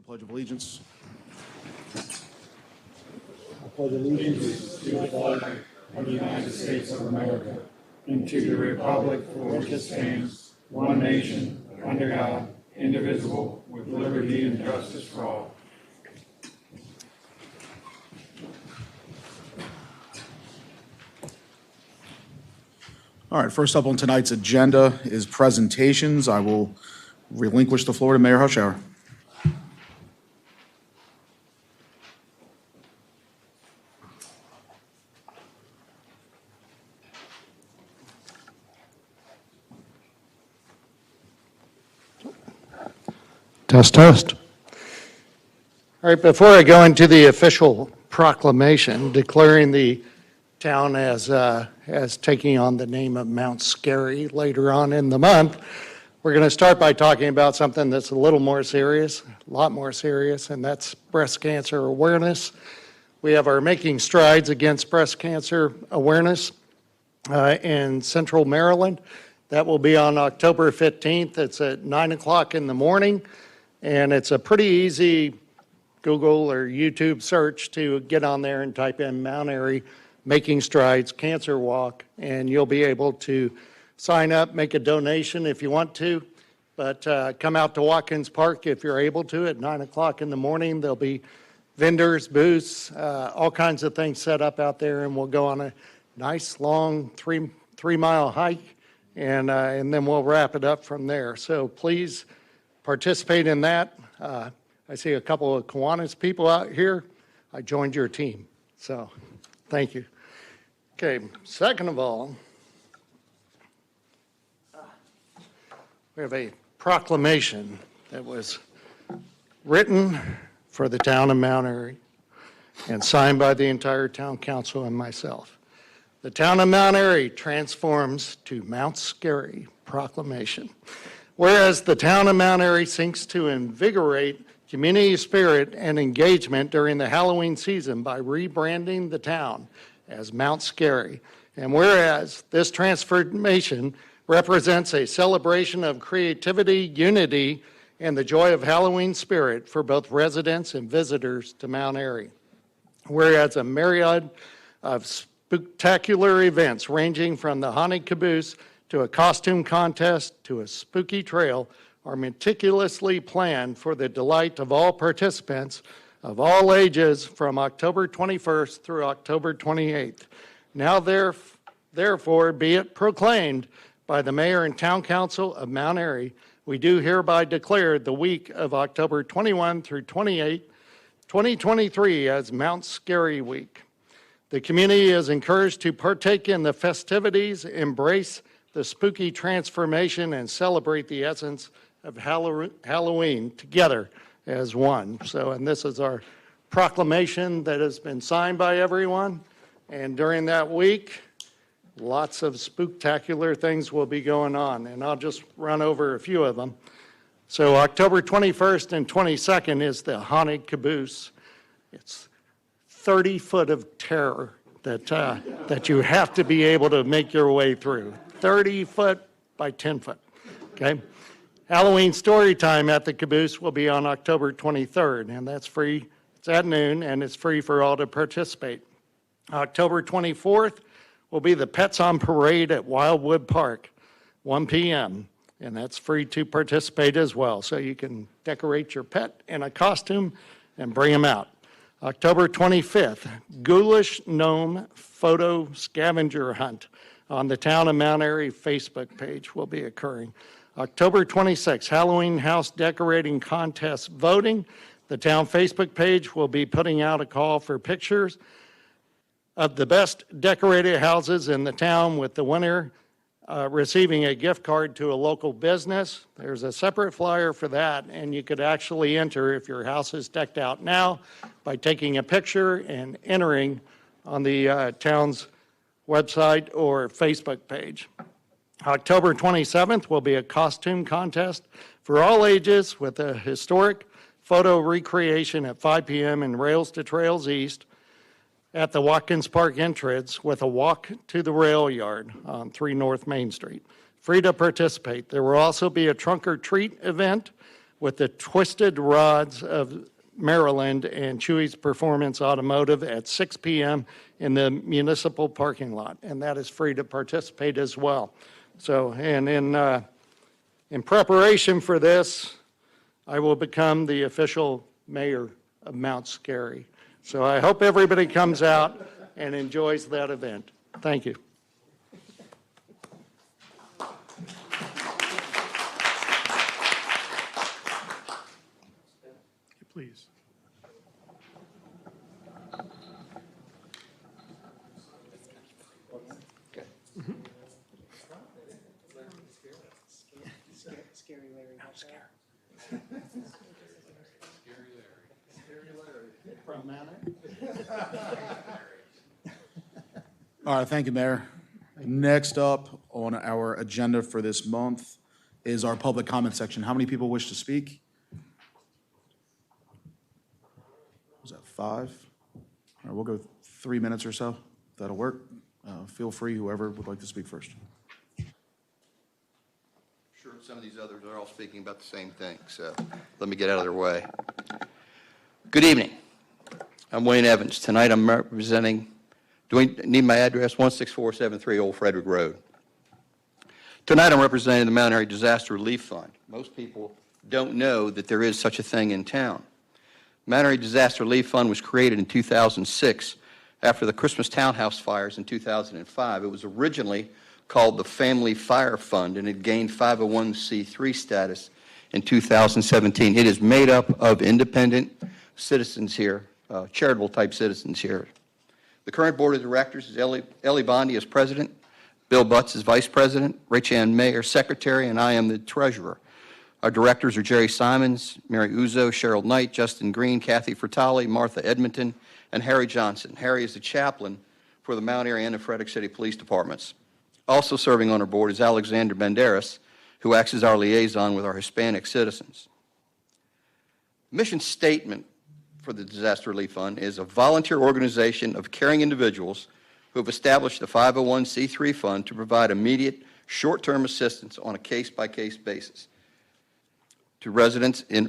the Pledge of Allegiance. I pledge allegiance to the flag of the United States of America and to the republic for which it stands, one nation, under God, indivisible, with liberty and justice for all. All right, first up on tonight's agenda is presentations. I will relinquish the floor to Mayor Hushauer. Test, test. All right, before I go into the official proclamation declaring the town as taking on the name of Mount Scary later on in the month, we're going to start by talking about something that's a little more serious, a lot more serious, and that's breast cancer awareness. We have our Making Strides Against Breast Cancer Awareness in Central Maryland. That will be on October 15th. It's at 9 o'clock in the morning, and it's a pretty easy Google or YouTube search to get on there and type in Mount Airy Making Strides Cancer Walk, and you'll be able to sign up, make a donation if you want to, but come out to Watkins Park if you're able to at 9 o'clock in the morning. There'll be vendors, booths, all kinds of things set up out there, and we'll go on a nice long three-mile hike, and then we'll wrap it up from there. So please participate in that. I see a couple of Kiwanis people out here. I joined your team, so thank you. Okay, second of all, we have a proclamation that was written for the town of Mount Airy and signed by the entire town council and myself. The town of Mount Airy transforms to Mount Scary proclamation. Whereas the town of Mount Airy seeks to invigorate community spirit and engagement during the Halloween season by rebranding the town as Mount Scary. And whereas this transformation represents a celebration of creativity, unity, and the joy of Halloween spirit for both residents and visitors to Mount Airy. Whereas a myriad of spectacular events ranging from the haunted caboose to a costume contest to a spooky trail are meticulously planned for the delight of all participants of all ages from October 21st through October 28th. Now therefore be it proclaimed by the Mayor and Town Council of Mount Airy, we do hereby declare the week of October 21 through 28, 2023 as Mount Scary Week. The community is encouraged to partake in the festivities, embrace the spooky transformation, and celebrate the essence of Halloween together as one. And this is our proclamation that has been signed by everyone. And during that week, lots of spooktacular things will be going on. And I'll just run over a few of them. So October 21st and 22nd is the haunted caboose. It's 30 foot of terror that you have to be able to make your way through. 30 foot by 10 foot, okay? Halloween story time at the caboose will be on October 23rd, and that's free. It's at noon, and it's free for all to participate. October 24th will be the Pets on Parade at Wildwood Park, 1 p.m., and that's free to participate as well. So you can decorate your pet in a costume and bring them out. October 25th, Ghoulish Gnome Photo Scavenger Hunt on the Town of Mount Airy Facebook page will be occurring. October 26th, Halloween House Decorating Contest voting. The town Facebook page will be putting out a call for pictures of the best decorated houses in the town, with the winner receiving a gift card to a local business. There's a separate flyer for that, and you could actually enter if your house is decked out now by taking a picture and entering on the town's website or Facebook page. October 27th will be a costume contest for all ages with a historic photo recreation at 5 p.m. in Rails to Trails East at the Watkins Park entrance with a walk to the rail yard on 3 North Main Street. Free to participate. There will also be a trunk or treat event with the Twisted Rods of Maryland and Chewy's Performance Automotive at 6 p.m. in the municipal parking lot, and that is free to participate as well. So, and in preparation for this, I will become the official mayor of Mount Airy. So I hope everybody comes out and enjoys that event. Thank you. Please. Scary Larry. All right, thank you, Mayor. Next up on our agenda for this month is our public comment section. How many people wish to speak? Was that 5? All right, we'll go 3 minutes or so. That'll work. Feel free, whoever would like to speak first. Sure, some of these others are all speaking about the same thing, so let me get out of their way. Good evening. I'm Wayne Evans. Tonight I'm representing, do we need my address? 16473 Old Frederick Road. Tonight I'm representing the Mount Airy Disaster Relief Fund. Most people don't know that there is such a thing in town. Mount Airy Disaster Relief Fund was created in 2006 after the Christmas townhouse fires in 2005. It was originally called the Family Fire Fund, and it gained 501c3 status in 2017. It is made up of independent citizens here, charitable-type citizens here. The current board of directors is Ellie Bondi as president, Bill Butts is vice president, Rach Ann Mayer secretary, and I am the treasurer. Our directors are Jerry Simons, Mary Uzo, Cheryl Knight, Justin Green, Kathy Fertali, Martha Edmonton, and Harry Johnson. Harry is the chaplain for the Mount Airy and the Frederick City Police Departments. Also serving on our board is Alexander Banderas, who acts as our liaison with our Hispanic citizens. Mission statement for the Disaster Relief Fund is a volunteer organization of caring individuals who have established a 501c3 fund to provide immediate short-term assistance on a case-by-case basis to residents in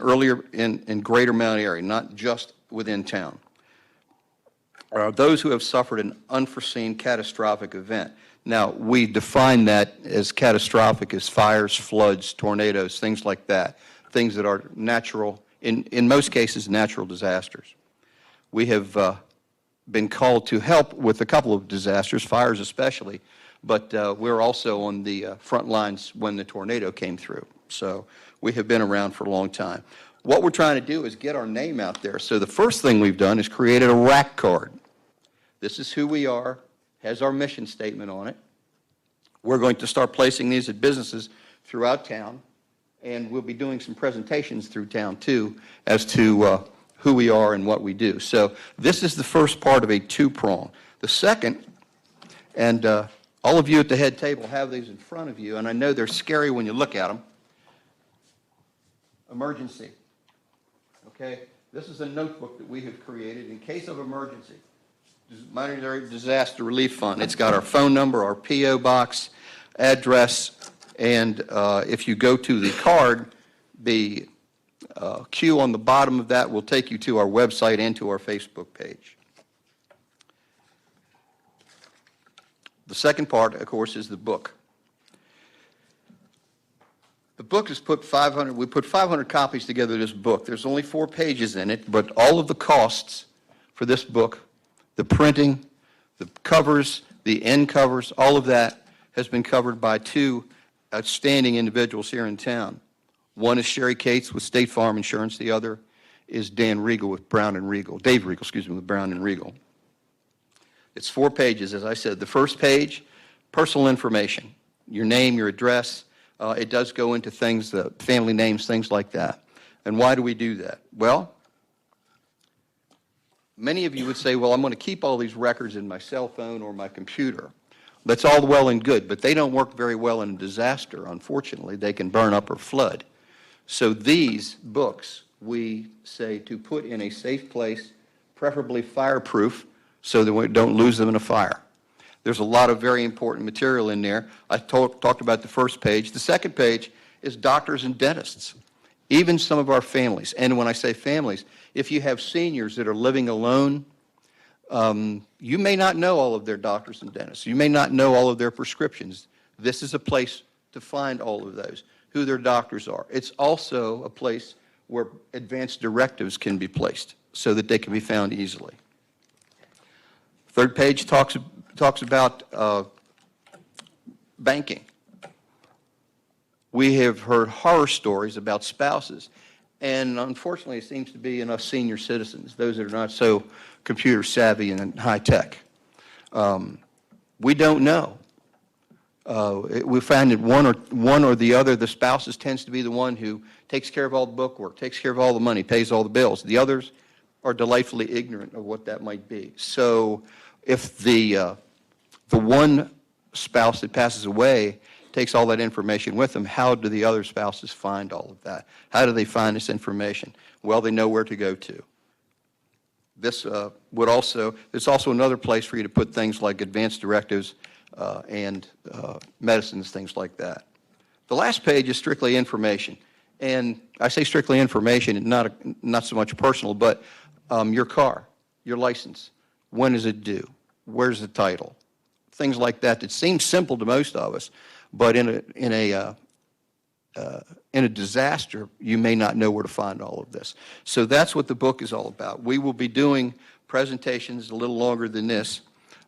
greater Mount Airy, not just within town. Those who have suffered an unforeseen catastrophic event. Now, we define that as catastrophic as fires, floods, tornadoes, things like that, things that are natural, in most cases, natural disasters. We have been called to help with a couple of disasters, fires especially, but we're also on the front lines when the tornado came through. So we have been around for a long time. What we're trying to do is get our name out there. So the first thing we've done is created a rack card. This is who we are, has our mission statement on it. We're going to start placing these at businesses throughout town, and we'll be doing some presentations through town too as to who we are and what we do. So this is the first part of a two-prong. The second, and all of you at the head table have these in front of you, and I know they're scary when you look at them. Emergency. Okay? This is a notebook that we have created in case of emergency. Mount Airy Disaster Relief Fund. It's got our phone number, our P.O. box, address, and if you go to the card, the Q on the bottom of that will take you to our website and to our Facebook page. The second part, of course, is the book. The book is we put 500 copies together of this book. There's only 4 pages in it, but all of the costs for this book, the printing, the covers, the end covers, all of that has been covered by 2 outstanding individuals here in town. One is Sherry Cates with State Farm Insurance. The other is Dan Regal with Brown and Regal. Dave Regal, excuse me, with Brown and Regal. It's 4 pages, as I said. The first page, personal information, your name, your address. It does go into things, family names, things like that. And why do we do that? Well, many of you would say, well, I'm going to keep all these records in my cell phone or my computer. That's all well and good, but they don't work very well in a disaster, unfortunately. They can burn up or flood. So these books, we say to put in a safe place, preferably fireproof, so that we don't lose them in a fire. There's a lot of very important material in there. I talked about the first page. The second page is doctors and dentists. even some of our families. And when I say families, if you have seniors that are living alone, you may not know all of their doctors and dentists. You may not know all of their prescriptions. This is a place to find all of those, who their doctors are. It's also a place where advanced directives can be placed so that they can be found easily. Third page talks about banking. We have heard horror stories about spouses, and unfortunately it seems to be enough senior citizens, those that are not so computer savvy and high tech. We don't know. We find that one or the other, the spouses tends to be the one who takes care of all the bookwork, takes care of all the money, pays all the bills. The others are delightfully ignorant of what that might be. So if the one spouse that passes away takes all that information with them, how do the other spouses find all of that? How do they find this information? Well, they know where to go to. This it's also another place for you to put things like advanced directives and medicines, things like that. The last page is strictly information. And I say strictly information, not so much personal, but your car, your license, when is it due? Where's the title? Things like that that seem simple to most of us, but in a disaster, you may not know where to find all of this. So that's what the book is all about. We will be doing presentations a little longer than this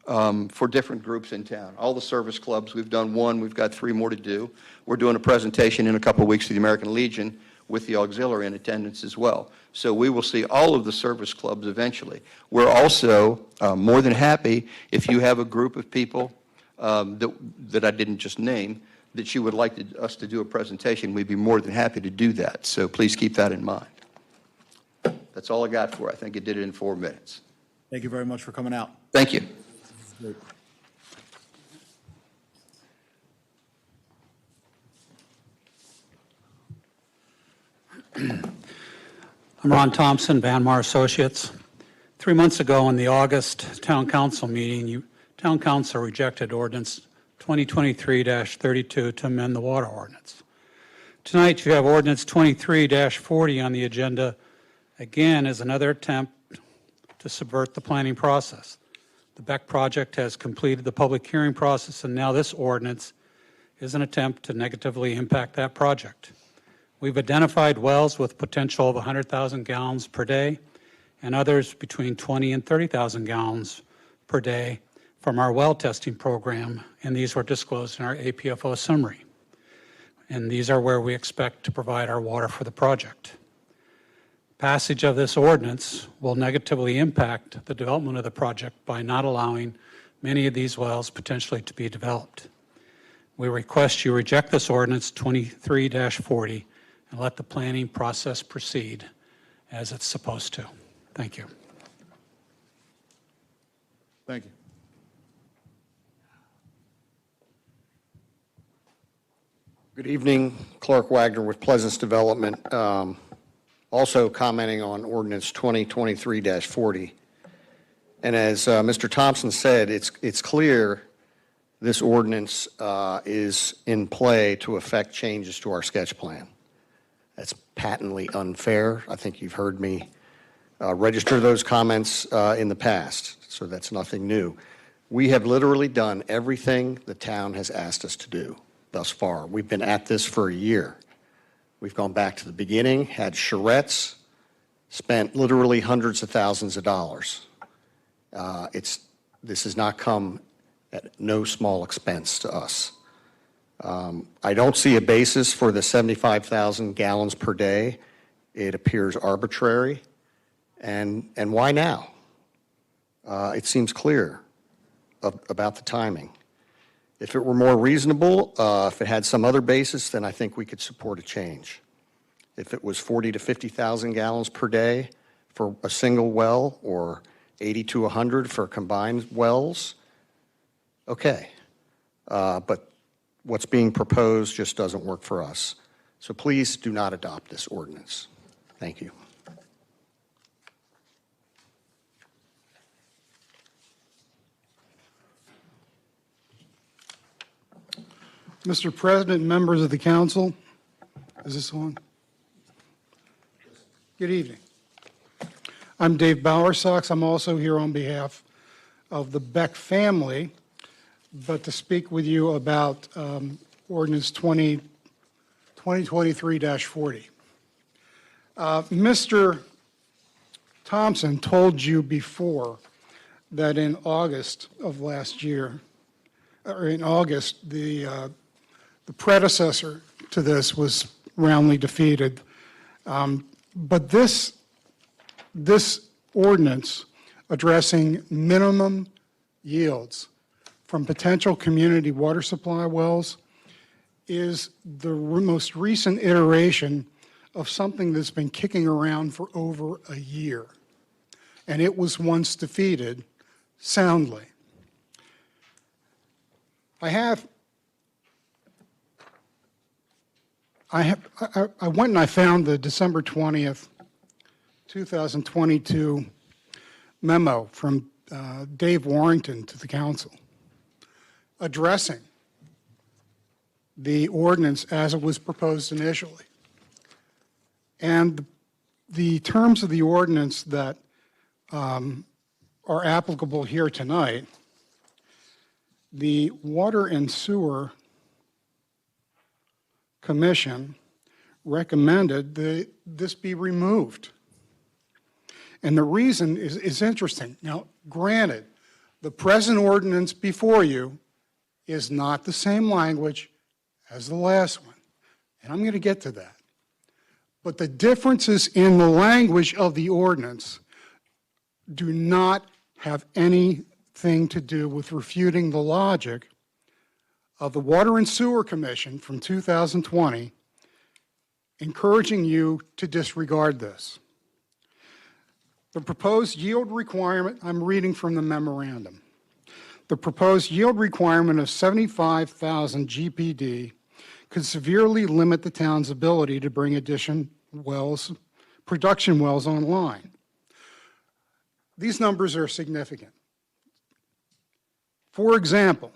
for different groups in town. All the service clubs, we've done one, we've got 3 more to do. We're doing a presentation in a couple of weeks to the American Legion with the auxiliary in attendance as well. So we will see all of the service clubs eventually. We're also more than happy if you have a group of people that I didn't just name that you would like us to do a presentation. We'd be more than happy to do that. So please keep that in mind. That's all I got for. I think I did it in 4 minutes. Thank you very much for coming out. Thank you. Great. I'm Ron Thompson, Vanmar Associates. 3 months ago in the August Town Council meeting, Town Council rejected Ordinance 2023-32 to amend the water ordinance. Tonight you have Ordinance 23-40 on the agenda, again as another attempt to subvert the planning process. The Beck project has completed the public hearing process, and now this ordinance is an attempt to negatively impact that project. We've identified wells with potential of 100,000 gallons per day and others between 20 and 30,000 gallons per day from our well testing program, and these were disclosed in our APFO summary. And these are where we expect to provide our water for the project. Passage of this ordinance will negatively impact the development of the project by not allowing many of these wells potentially to be developed. We request you reject this ordinance 23-40 and let the planning process proceed as it's supposed to. Thank you. Thank you. Good evening, Clark Wagner with Pleasance Development. Also commenting on ordinance 2023-40. And as Mr. Thompson said, it's clear this ordinance is in play to affect changes to our sketch plan. That's patently unfair. I think you've heard me register those comments in the past, so that's nothing new. We have literally done everything the town has asked us to do thus far. We've been at this for a year. We've gone back to the beginning, had charrettes, spent literally hundreds of thousands of dollars. This has not come at no small expense to us. I don't see a basis for the 75,000 gallons per day. It appears arbitrary. And why now? It seems clear about the timing. If it were more reasonable, if it had some other basis, then I think we could support a change. If it was 40 to 50,000 gallons per day for a single well, or 80 to 100 for combined wells, okay. But what's being proposed just doesn't work for us. So please do not adopt this ordinance. Thank you. Mr. President, members of the council, is this on? Good evening. I'm Dave Bowersox. I'm also here on behalf of the Beck family, but to speak with you about ordinance 2023-40. Mr. Thompson told you before that in August of last year, or in August, the predecessor to this was roundly defeated. But this ordinance addressing minimum yields from potential community water supply wells is the most recent iteration of something that's been kicking around for over a year. And it was once defeated soundly. I went and I found the December 20th, 2022 memo from Dave Warrington to the council addressing the ordinance as it was proposed initially. And the terms of the ordinance that are applicable here tonight, the Water and Sewer Commission recommended that this be removed. And the reason is interesting. Now, granted, the present ordinance before you is not the same language as the last one, and I'm going to get to that. But the differences in the language of the ordinance do not have anything to do with refuting the logic of the Water and Sewer Commission from 2020, encouraging you to disregard this. The proposed yield requirement, I'm reading from the memorandum. The proposed yield requirement of 75,000 GPD could severely limit the town's ability to bring production wells online. These numbers are significant. For example,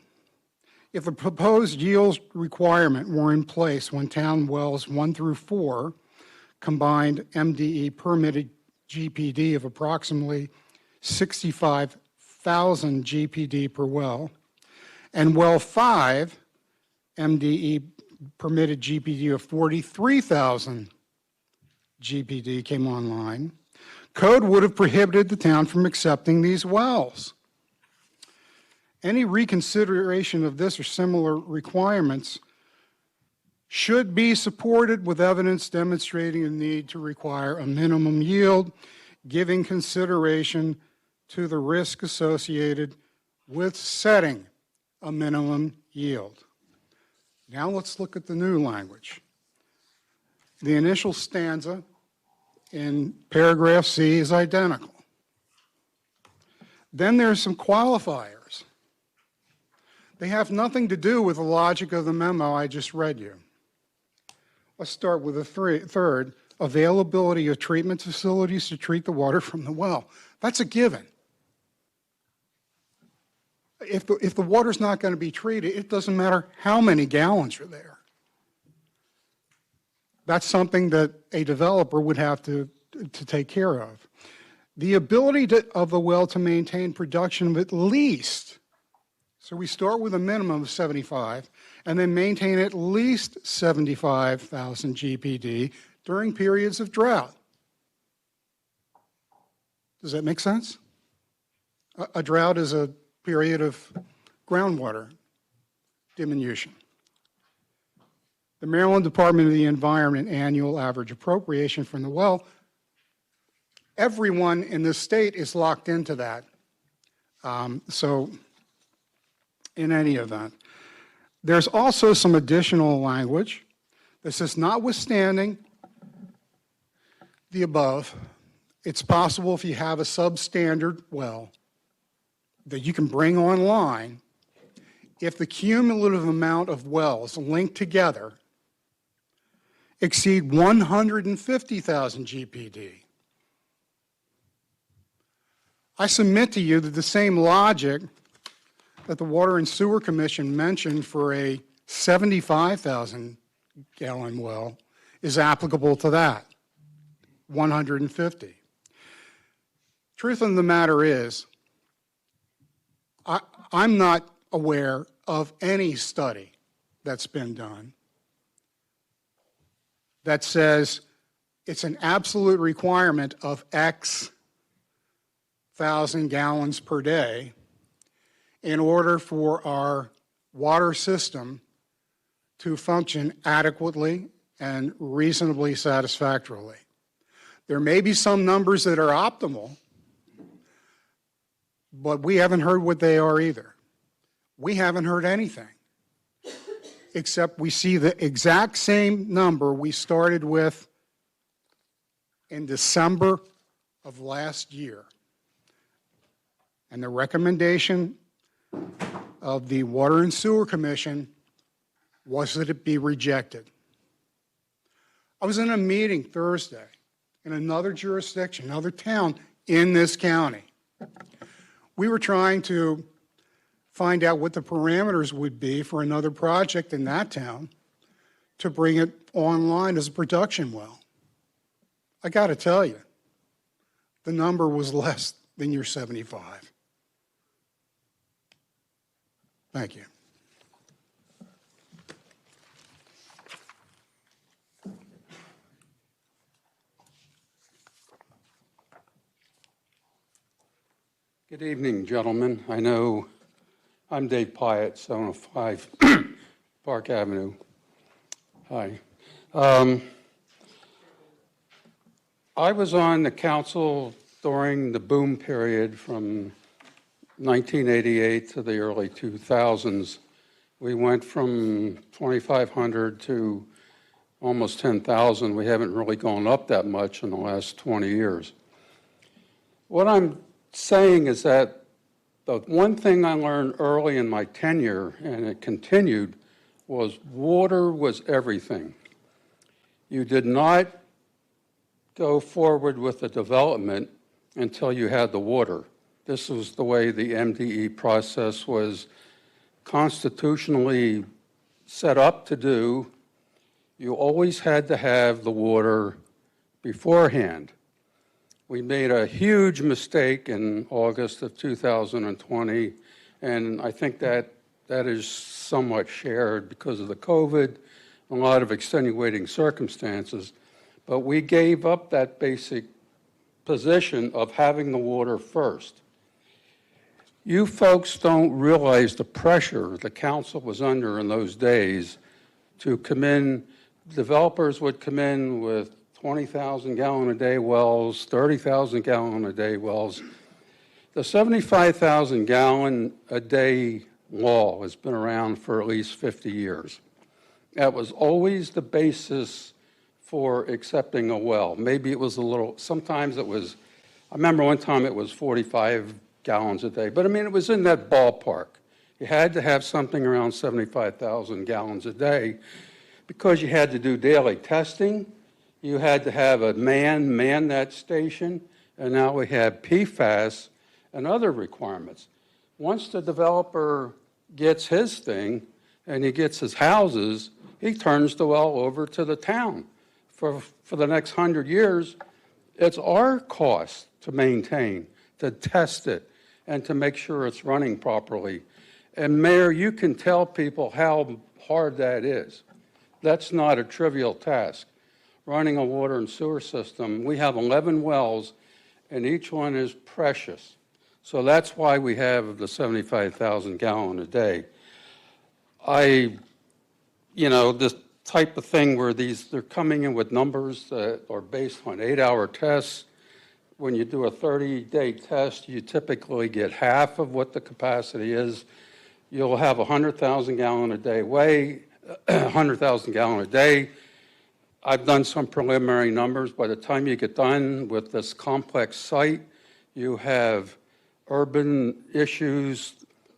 if the proposed yield requirement were in place when town wells 1 through 4 combined MDE permitted GPD of approximately 65,000 GPD per well, and well 5 MDE permitted GPD of 43,000 GPD came online, code would have prohibited the town from accepting these wells. Any reconsideration of this or similar requirements should be supported with evidence demonstrating a need to require a minimum yield, giving consideration to the risk associated with setting a minimum yield. Now let's look at the new language. The initial stanza in paragraph C is identical. Then there's some qualifiers. They have nothing to do with the logic of the memo I just read you. Let's start with the third, availability of treatment facilities to treat the water from the well. That's a given. If the water's not going to be treated, it doesn't matter how many gallons are there. That's something that a developer would have to take care of. The ability of the well to maintain production of at least, so we start with a minimum of 75, and then maintain at least 75,000 GPD during periods of drought. Does that make sense? A drought is a period of groundwater diminution. The Maryland Department of the Environment annual average appropriation from the well, everyone in this state is locked into that. So in any event, there's also some additional language that says, notwithstanding the above, it's possible if you have a substandard well that you can bring online, if the cumulative amount of wells linked together exceed 150,000 GPD. I submit to you that the same logic that the Water and Sewer Commission mentioned for a 75,000 gallon well is applicable to that. 150. Truth of the matter is, I'm not aware of any study that's been done that says it's an absolute requirement of X thousand gallons per day in order for our water system to function adequately and reasonably satisfactorily. There may be some numbers that are optimal, but we haven't heard what they are either. We haven't heard anything, except we see the exact same number we started with in December of last year. And the recommendation of the Water and Sewer Commission was that it be rejected. I was in a meeting Thursday in another jurisdiction, another town in this county. We were trying to find out what the parameters would be for another project in that town to bring it online as a production well. I got to tell you, the number was less than your 75. Thank you. Good evening, gentlemen. I know I'm Dave Pyatt, 705 Park Avenue. Hi. I was on the council during the boom period from 1988 to the early 2000s. We went from 2,500 to almost 10,000. We haven't really gone up that much in the last 20 years. What I'm saying is that the one thing I learned early in my tenure, and it continued, was water was everything. You did not go forward with the development until you had the water. This was the way the MDE process was constitutionally set up to do. You always had to have the water beforehand. We made a huge mistake in August of 2020, and I think that is somewhat shared because of the COVID, a lot of extenuating circumstances. But we gave up that basic position of having the water first. You folks don't realize the pressure the council was under in those days to come in. Developers would come in with 20,000 gallon a day wells, 30,000 gallon a day wells. The 75,000 gallon a day law has been around for at least 50 years. That was always the basis for accepting a well. Maybe it was a little, sometimes it was, I remember one time it was 45 gallons a day, but I mean, it was in that ballpark. You had to have something around 75,000 gallons a day because you had to do daily testing. You had to have a man that station, and now we have PFAS and other requirements. Once the developer gets his thing and he gets his houses, he turns the well over to the town. For the next 100 years, it's our cost to maintain, to test it, and to make sure it's running properly. And Mayor, you can tell people how hard that is. That's not a trivial task. Running a water and sewer system, we have 11 wells, and each one is precious. So that's why we have the 75,000 gallon a day. This type of thing where they're coming in with numbers that are based on 8-hour tests. When you do a 30-day test, you typically get half of what the capacity is. You'll have 100,000 gallon a day 100,000 gallon a day. I've done some preliminary numbers. By the time you get done with this complex site, you have urban issues.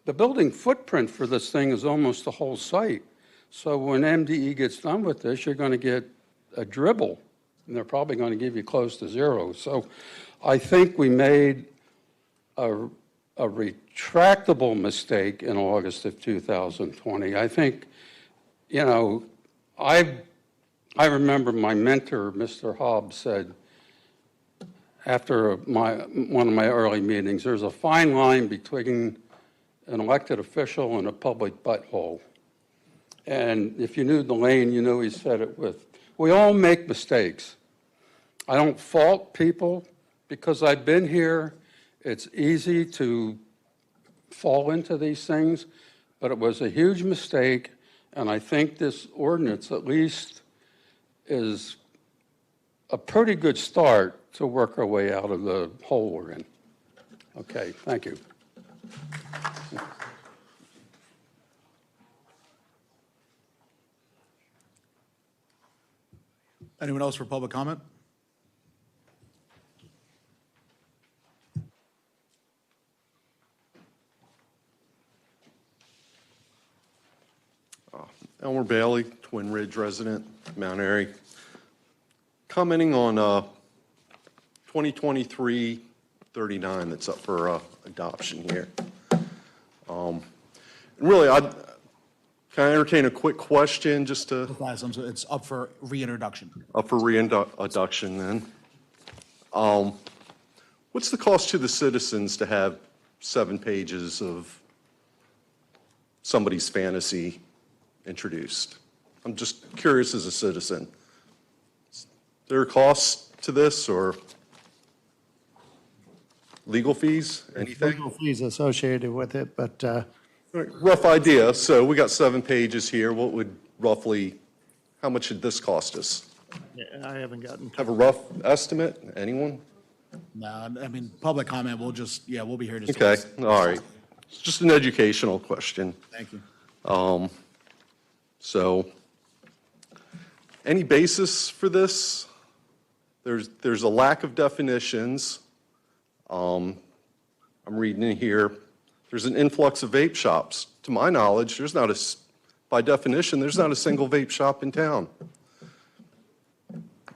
The building footprint for this thing is almost the whole site. So when MDE gets done with this, you're going to get a dribble, and they're probably going to give you close to zero. So I think we made a retractable mistake in August of 2020. I think, I remember my mentor, Mr. Hobbs, said, after one of my early meetings, there's a fine line between an elected official and a public butthole. And if you knew Delane, you knew he said it with. We all make mistakes. I don't fault people because I've been here. It's easy to fall into these things, but it was a huge mistake, and I think this ordinance at least is a pretty good start to work our way out of the hole we're in. Okay, thank you. Anyone else for public comment? Elmer Bailey, Twin Ridge resident, Mount Airy. Commenting on 2023-39 that's up for adoption here. And really, can I entertain a quick question just to, It's up for reintroduction. up for reintroduction then? What's the cost to the citizens to have 7 pages of somebody's fantasy introduced? I'm just curious as a citizen. Is there a cost to this or legal fees, anything? Legal fees associated with it, but Rough idea. So we got 7 pages here. What would roughly, how much should this cost us? I haven't gotten. Have a rough estimate? Anyone? No, I mean, public comment, we'll be here to Okay, discuss. all right. It's just an educational question. Thank you. So, any basis for this? There's a lack of definitions. I'm reading in here. There's an influx of vape shops. To my knowledge, by definition, there's not a single vape shop in town.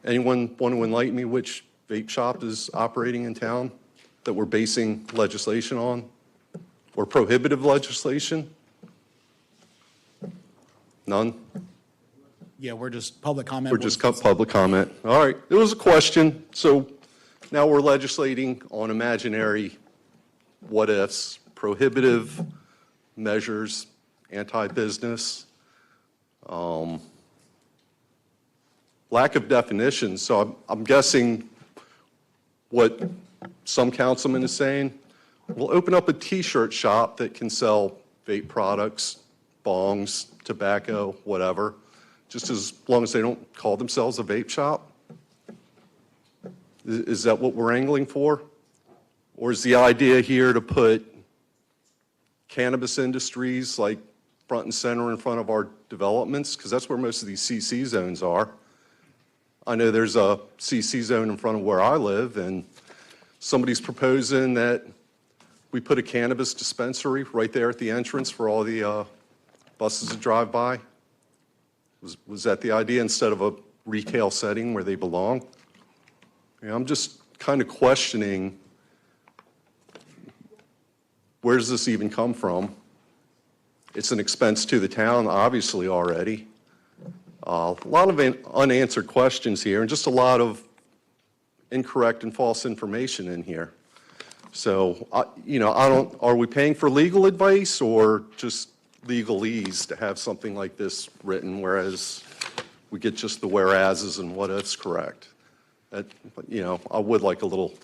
Anyone want to enlighten me which vape shop is operating in town that we're basing legislation on, or prohibitive legislation? None? Yeah, we're just public comment. We're just public comment. All right, it was a question. So now we're legislating on imaginary what-ifs, prohibitive measures, anti-business, lack of definition. So I'm guessing what some councilman is saying, we'll open up a T-shirt shop that can sell vape products, bongs, tobacco, whatever, just as long as they don't call themselves a vape shop? Is that what we're angling for? Or is the idea here to put cannabis industries like front and center in front of our developments? Because that's where most of these CC zones are. I know there's a CC zone in front of where I live, and somebody's proposing that we put a cannabis dispensary right there at the entrance for all the buses that drive by. Was that the idea, instead of a retail setting where they belong? Yeah, I'm just kind of questioning, where does this even come from? It's an expense to the town, obviously, already. A lot of unanswered questions here, and just a lot of incorrect and false information in here. So, are we paying for legal advice or just legalese to have something like this written, whereas we get just the whereases and what ifs correct? I would like a little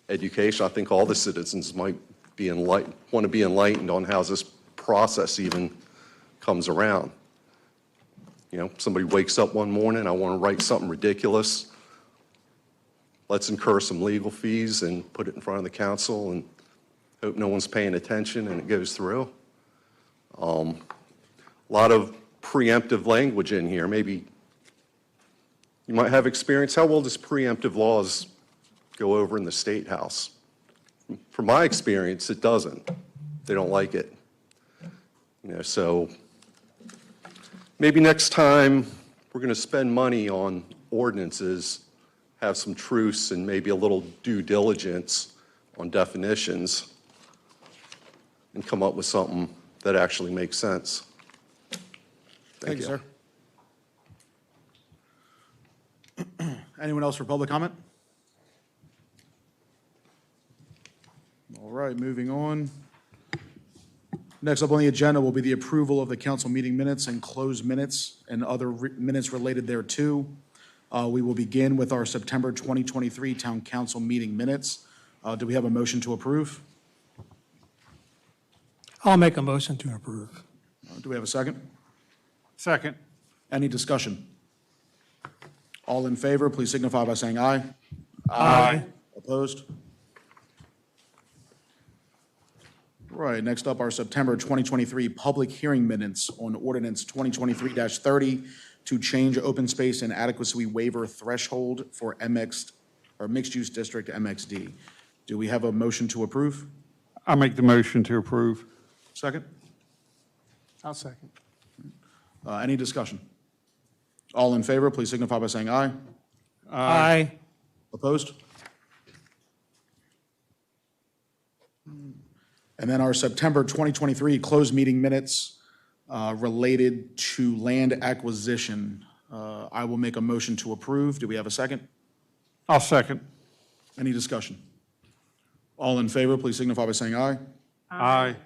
education. I think all the citizens might want to be enlightened on how this process even comes around. Somebody wakes up one morning, I want to write something ridiculous. Let's incur some legal fees and put it in front of the council and hope no one's paying attention and it goes through. A lot of preemptive language in here. Maybe you might have experience. How well does preemptive laws go over in the State House? From my experience, it doesn't. They don't like it. So maybe next time we're going to spend money on ordinances, have some truce and maybe a little due diligence on definitions and come up with something that actually makes sense. Thank you, sir. Anyone else for public comment? right, moving on. Next up on the agenda will be the approval of the council meeting minutes and closed minutes and other minutes related thereto. We will begin with our September 2023 Town Council meeting minutes. Do we have a motion to approve? I'll make a motion to approve. Do we have a second? Second. Any discussion? All in favor, please signify by saying aye. Aye. Opposed? Right, next up, our September 2023 public hearing minutes on ordinance 2023-30 to change open space and adequacy waiver threshold for mixed-use district MXD. Do we have a motion to approve? I'll make the motion to approve. Second? I'll second. Any discussion? All in favor, please signify by saying aye. Aye. Opposed? And then our September 2023 closed meeting minutes related to land acquisition. I will make a motion to approve. Do we have a second? I'll second. Any discussion? All in favor, please signify by saying aye. Aye.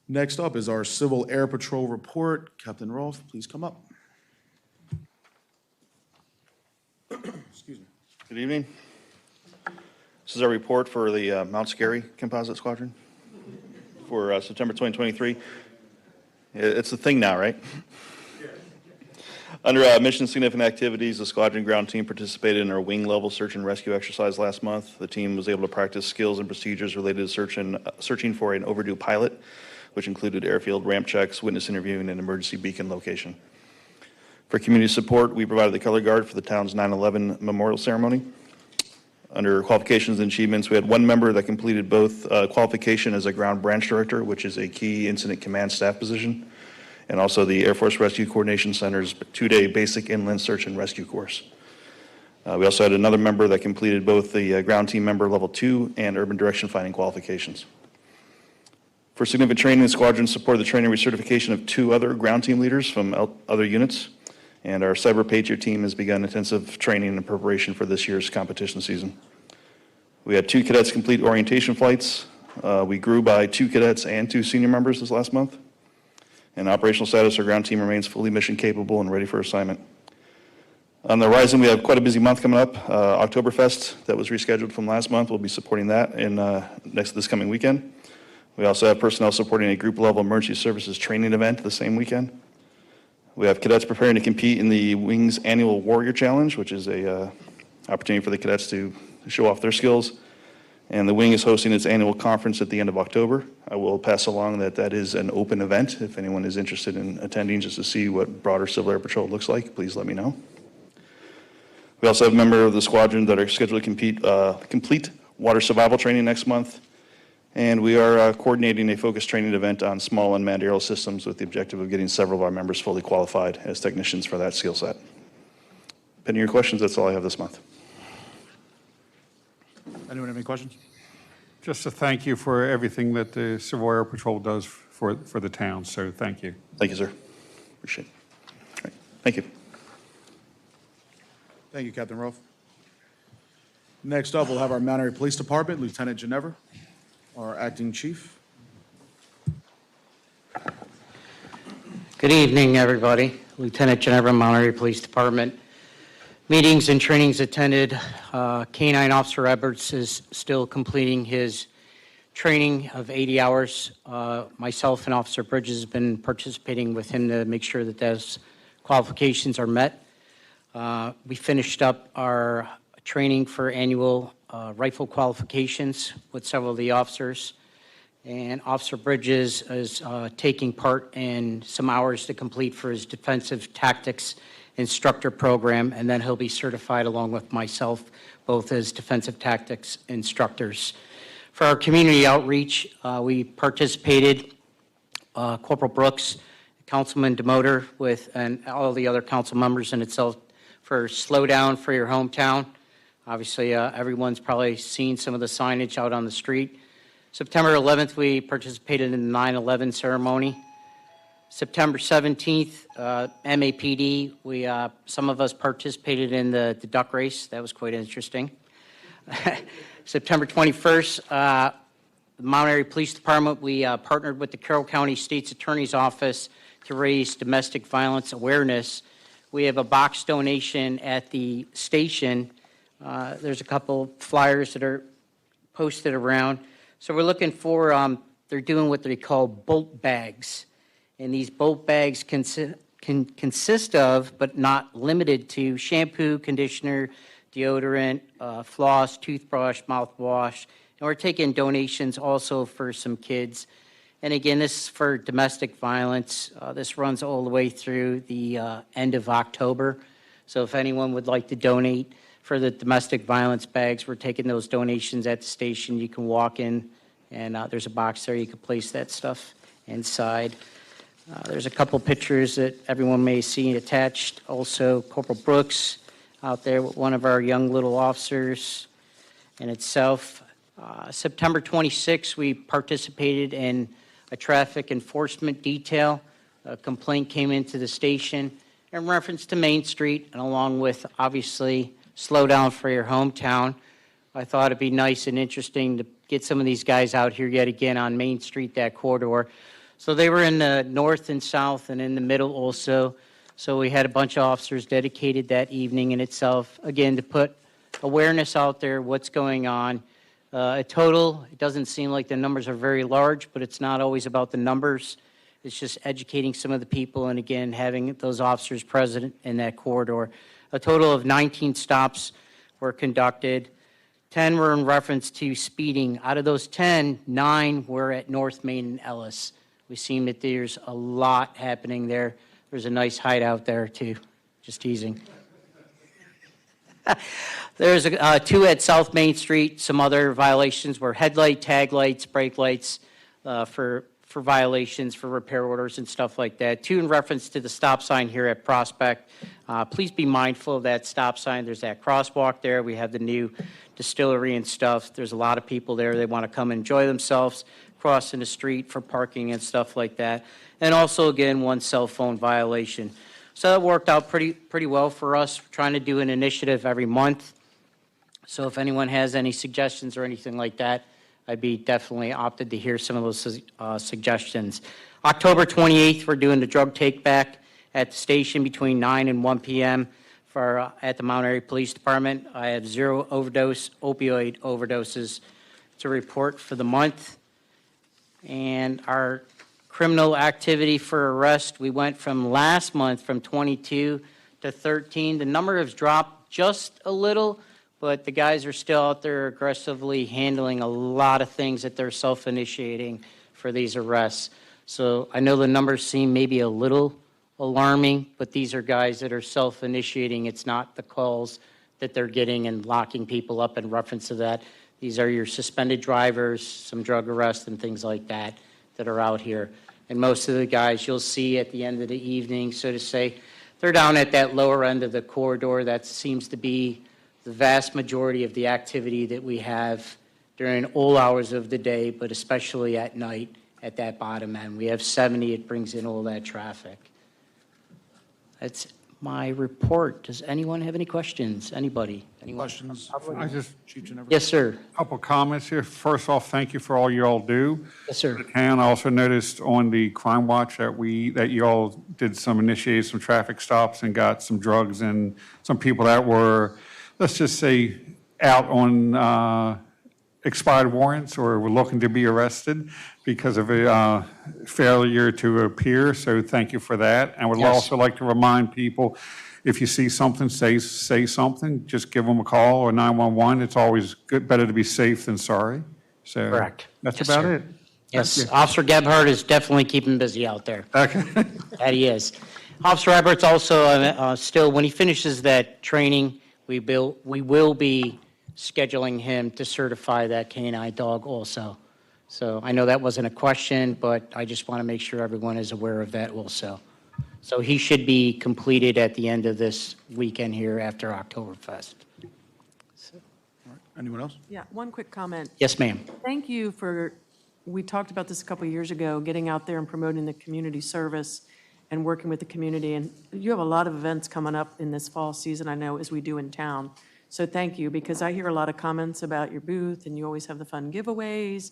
Next up is our Civil Air Patrol report. Captain Rolfe, please come up. Excuse me. Good evening. This is our report for the Mount Airy Composite Squadron for September 2023. It's a thing now, right? Under mission significant activities, the squadron ground team participated in our wing level search and rescue exercise last month. The team was able to practice skills and procedures related to searching for an overdue pilot, which included airfield ramp checks, witness interviewing, and emergency beacon location. For community support, we provided the color guard for the town's 9/11 memorial ceremony. Under qualifications and achievements, we had one member that completed both qualification as a ground branch director, which is a key incident command staff position, and also the Air Force Rescue Coordination Center's 2-day basic inland search and rescue course. We also had another member that completed both the ground team member level 2 and urban direction finding qualifications. For significant training, the squadron supported the training recertification of 2 other ground team leaders from other units, and our Cyber Patriot team has begun intensive training in preparation for this year's competition season. We had 2 cadets complete orientation flights. We grew by 2 cadets and 2 senior members this last month. In operational status, our ground team remains fully mission capable and ready for assignment. On the horizon, we have quite a busy month coming up. Oktoberfest, that was rescheduled from last month. We'll be supporting that in this coming weekend. We also have personnel supporting a group level emergency services training event the same weekend. We have cadets preparing to compete in the Wings Annual Warrior Challenge, which is a opportunity for the cadets to show off their skills. And the Wing is hosting its annual conference at the end of October. I will pass along that is an open event. If anyone is interested in attending just to see what broader Civil Air Patrol looks like, please let me know. We also have a member of the squadron that are scheduled to complete water survival training next month. And we are coordinating a focused training event on small unmanned aerial systems with the objective of getting several of our members fully qualified as technicians for that skill set. Pending your questions, that's all I have this month. Anyone have any questions? Just to thank you for everything that the Civil Air Patrol does for the town, so thank you. Thank you, sir. Appreciate it. All right. Thank you. Thank you, Captain Rolfe. Next up, we'll have our Mount Airy Police Department, Lieutenant Ginevra, our acting chief. Good evening, everybody. Lieutenant Ginevra, Mount Airy Police Department. Meetings and trainings attended. K-9 Officer Edwards is still completing his training of 80 hours. Myself and Officer Bridges have been participating with him to make sure that those qualifications are met. We finished up our training for annual rifle qualifications with several of the officers. And Officer Bridges is taking part in some hours to complete for his defensive tactics instructor program, and then he'll be certified along with myself, both as defensive tactics instructors. For our community outreach, we participated, Corporal Brooks, Councilman Demoter, and all the other council members in itself for Slow Down for Your Hometown. Obviously, everyone's probably seen some of the signage out on the street. September 11th, we participated in the 9/11 ceremony. September 17th, MAPD, some of us participated in the duck race. That was quite interesting. September 21st, the Mount Airy Police Department, we partnered with the Carroll County State's Attorney's Office to raise domestic violence awareness. We have a box donation at the station. There's a couple flyers that are posted around. So we're looking for, they're doing what they call bolt bags. And these bolt bags can consist of, but not limited to, shampoo, conditioner, deodorant, floss, toothbrush, mouthwash. And we're taking donations also for some kids. And again, this is for domestic violence. This runs all the way through the end of October. So if anyone would like to donate for the domestic violence bags, we're taking those donations at the station. You can walk in, and there's a box there. You can place that stuff inside. There's a couple pictures that everyone may see attached. Also, Corporal Brooks out there with one of our young little officers in itself. September 26th, we participated in a traffic enforcement detail. A complaint came into the station in reference to Main Street, and along with, obviously, slow down for your hometown. I thought it'd be nice and interesting to get some of these guys out here yet again on Main Street, that corridor. So they were in the north and south and in the middle also. So we had a bunch of officers dedicated that evening in itself, again, to put awareness out there, what's going on. A total, it doesn't seem like the numbers are very large, but it's not always about the numbers. It's just educating some of the people and, again, having those officers present in that corridor. A total of 19 stops were conducted. 10 were in reference to speeding. Out of those 10, 9 were at North Main and Ellis. We seem that there's a lot happening there. There's a nice hideout there, too. Just teasing. There's 2 at South Main Street. Some other violations were headlight, tag lights, brake lights for violations, for repair orders and stuff like that. 2 in reference to the stop sign here at Prospect. Please be mindful of that stop sign. There's that crosswalk there. We have the new distillery and stuff. There's a lot of people there. They want to come enjoy themselves, crossing the street for parking and stuff like that. And also, again, 1 cell phone violation. So that worked out pretty well for us. We're trying to do an initiative every month. So if anyone has any suggestions or anything like that, I'd be definitely opted to hear some of those suggestions. October 28th, we're doing the drug take back at the station between 9 and 1 p.m. for at the Mount Airy Police Department. I have 0 opioid overdoses to report for the month. And our criminal activity for arrest, we went from last month from 22 to 13. The number has dropped just a little, but the guys are still out there aggressively handling a lot of things that they're self-initiating for these arrests. So I know the numbers seem maybe a little alarming, but these are guys that are self-initiating. It's not the calls that they're getting and locking people up in reference to that. These are your suspended drivers, some drug arrests and things like that that are out here. And most of the guys you'll see at the end of the evening, so to say, they're down at that lower end of the corridor. That seems to be the vast majority of the activity that we have during all hours of the day, but especially at night at that bottom end. We have 70, it brings in all that traffic. That's my report. Does anyone have any questions? Anybody? Anyone? Questions? I just, Chief Ginevra? Yes, sir. a couple comments here. First off, thank you for all you all do. Yes, sir. And I also noticed on the crime watch that you all initiated some traffic stops and got some drugs and some people that were, let's just say, out on expired warrants or were looking to be arrested because of a failure to appear. So thank you for that. And would Yes. also like to remind people, if you see something, say something. Just give them a call or 911. It's always better to be safe than sorry. So Correct. That's Yes, about sir. it. Yes, Officer Gebhardt is definitely keeping busy out there. Okay. That he is. Officer Ebert's also still, when he finishes that training, we will be scheduling him to certify that canine dog also. So I know that wasn't a question, but I just want to make sure everyone is aware of that also. So he should be completed at the end of this weekend here after Oktoberfest. Anyone else? Yeah, one quick comment. Yes, ma'am. Thank you for, we talked about this a couple of years ago, getting out there and promoting the community service and working with the community. And you have a lot of events coming up in this fall season, I know, as we do in town. So thank you, because I hear a lot of comments about your booth, and you always have the fun giveaways.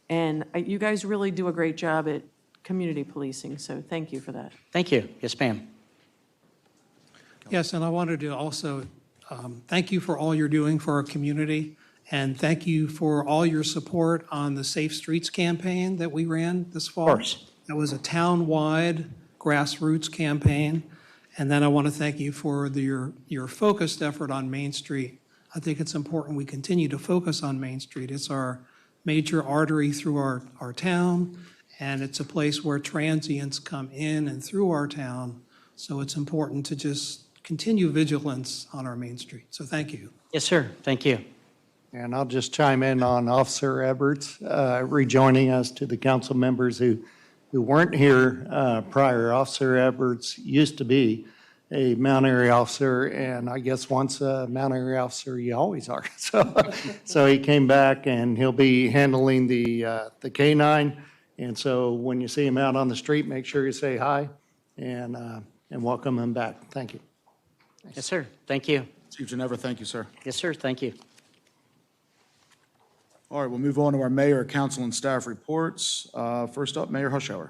And you guys really do a great job at community policing, so thank you for that. Thank you. Yes, ma'am. Yes, and I wanted to also thank you for all you're doing for our community, and thank you for all your support on the Safe Streets campaign that we ran this fall. Of course. That was a town-wide grassroots campaign. And then I want to thank you for your focused effort on Main Street. I think it's important we continue to focus on Main Street. It's our major artery through our town, and it's a place where transients come in and through our town. So it's important to just continue vigilance on our Main Street. So thank you. Yes, sir. Thank you. And I'll just chime in on Officer Edwards rejoining us to the council members who weren't here prior. Officer Edwards used to be a Mount Airy officer, and I guess once a Mount Airy officer, you always are. So he came back, and he'll be handling the K-9. And so when you see him out on the street, make sure you say hi and welcome him back. Thank you. Yes, sir. Thank you. Chief Ginevra, thank you, sir. Yes, sir. Thank you. All right, we'll move on to our mayor, council, and staff reports. First up, Mayor Hushhour.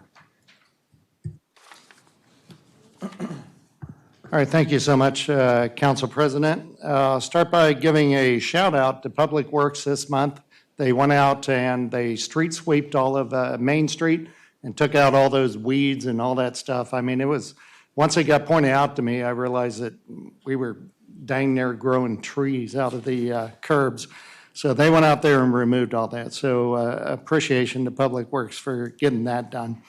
All right, thank you so much, Council President. I'll start by giving a shout out to Public Works this month. They went out and they street sweeped all of Main Street and took out all those weeds and all that stuff. I mean, it was, once it got pointed out to me, I realized that we were dang near growing trees out of the curbs. So they went out there and removed all that. So appreciation to Public Works for getting that done.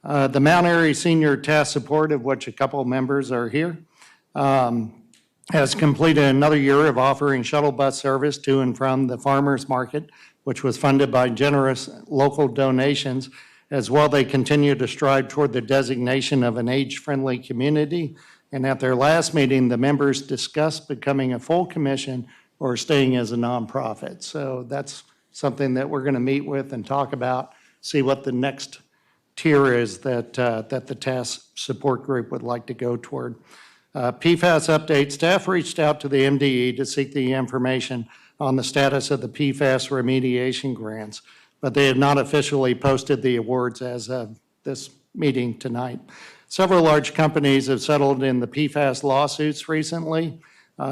The Mount Airy Senior Task Support, of which a couple of members are here, has completed another year of offering shuttle bus service to and from the farmers market, which was funded by generous local donations. As well, they continue to strive toward the designation of an age-friendly community. And at their last meeting, the members discussed becoming a full commission or staying as a nonprofit. So that's something that we're going to meet with and talk about, see what the next tier is that the task support group would like to go toward. PFAS update, staff reached out to the MDE to seek the information on the status of the PFAS remediation grants, but they have not officially posted the awards as of this meeting tonight. Several large companies have settled in the PFAS lawsuits recently.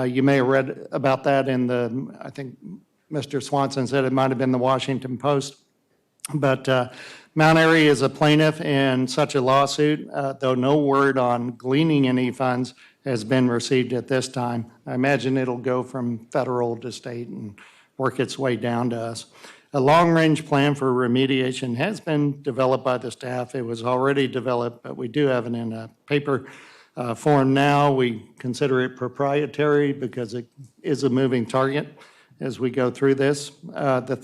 You may have read about that in the, I think Mr. Swanson said it might have been the Washington Post. But Mount Airy is a plaintiff in such a lawsuit, though no word on gleaning any funds has been received at this time. I imagine it'll go from federal to state and work its way down to us. A long-range plan for remediation has been developed by the staff. It was already developed, but we do have it in a paper form now. We consider it proprietary because it is a moving target as we go through this. The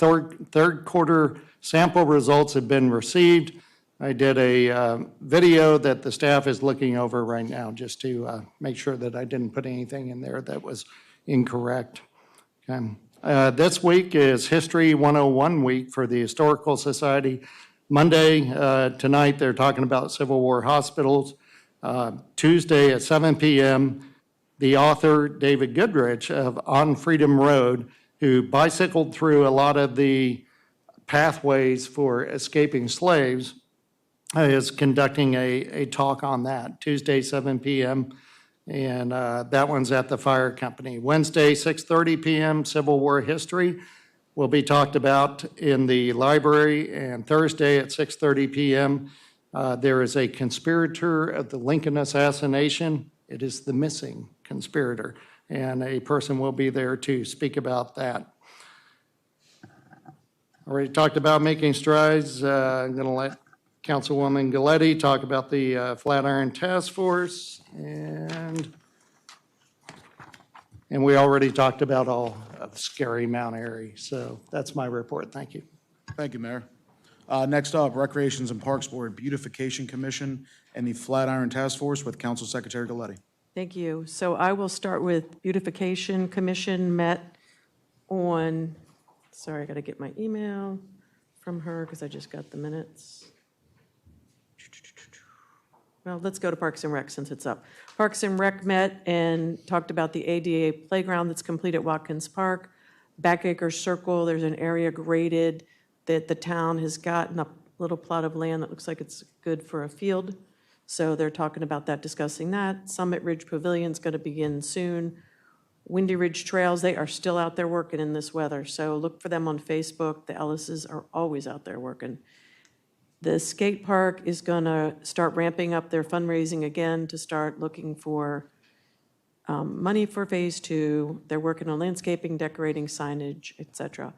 third quarter sample results have been received. I did a video that the staff is looking over right now just to make sure that I didn't put anything in there that was incorrect. Okay. This week is History 101 week for the Historical Society. Monday, tonight, they're talking about Civil War hospitals. Tuesday at 7 p.m., the author, David Goodrich of On Freedom Road, who bicycled through a lot of the pathways for escaping slaves, is conducting a talk on that, Tuesday, 7 p.m., and that one's at the fire company. Wednesday, 6:30 p.m., Civil War history will be talked about in the library, and Thursday at 6:30 p.m., there is a conspirator of the Lincoln assassination. It is the missing conspirator, and a person will be there to speak about that. Already talked about making strides. I'm going to let Councilwoman Galletti talk about the Flatiron Task Force, and we already talked about all of scary Mount Airy. So that's my report. Thank you. Thank you, Mayor. Next up, Recreations and Parks Board, Beautification Commission, and the Flatiron Task Force with Council Secretary Galletti. Thank you. So I will start with Beautification Commission met on, sorry, I got to get my email from her because I just got the minutes. well, let's go to Parks and Rec since it's up. Parks and Rec met and talked about the ADA playground that's complete at Watkins Park. Backacre Circle, there's an area graded that the town has gotten a little plot of land that looks like it's good for a field. So they're talking about that, discussing that. Summit Ridge Pavilion's going to begin soon. Windy Ridge Trails, they are still out there working in this weather. So look for them on Facebook. The Ellises are always out there working. The skate park is going to start ramping up their fundraising again to start looking for money for Phase 2. They're working on landscaping, decorating, signage, et cetera.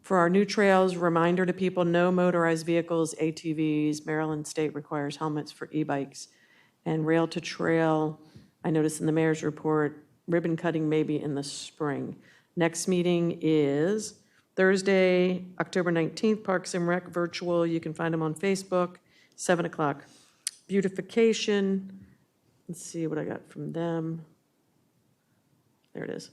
For our new trails, reminder to people, no motorized vehicles, ATVs. Maryland State requires helmets for e-bikes. And rail to trail, I noticed in the mayor's report, ribbon cutting maybe in the spring. Next meeting is Thursday, October 19th, Parks and Rec virtual. You can find them on Facebook, 7 o'clock. Beautification, let's see what I got from them. There it is.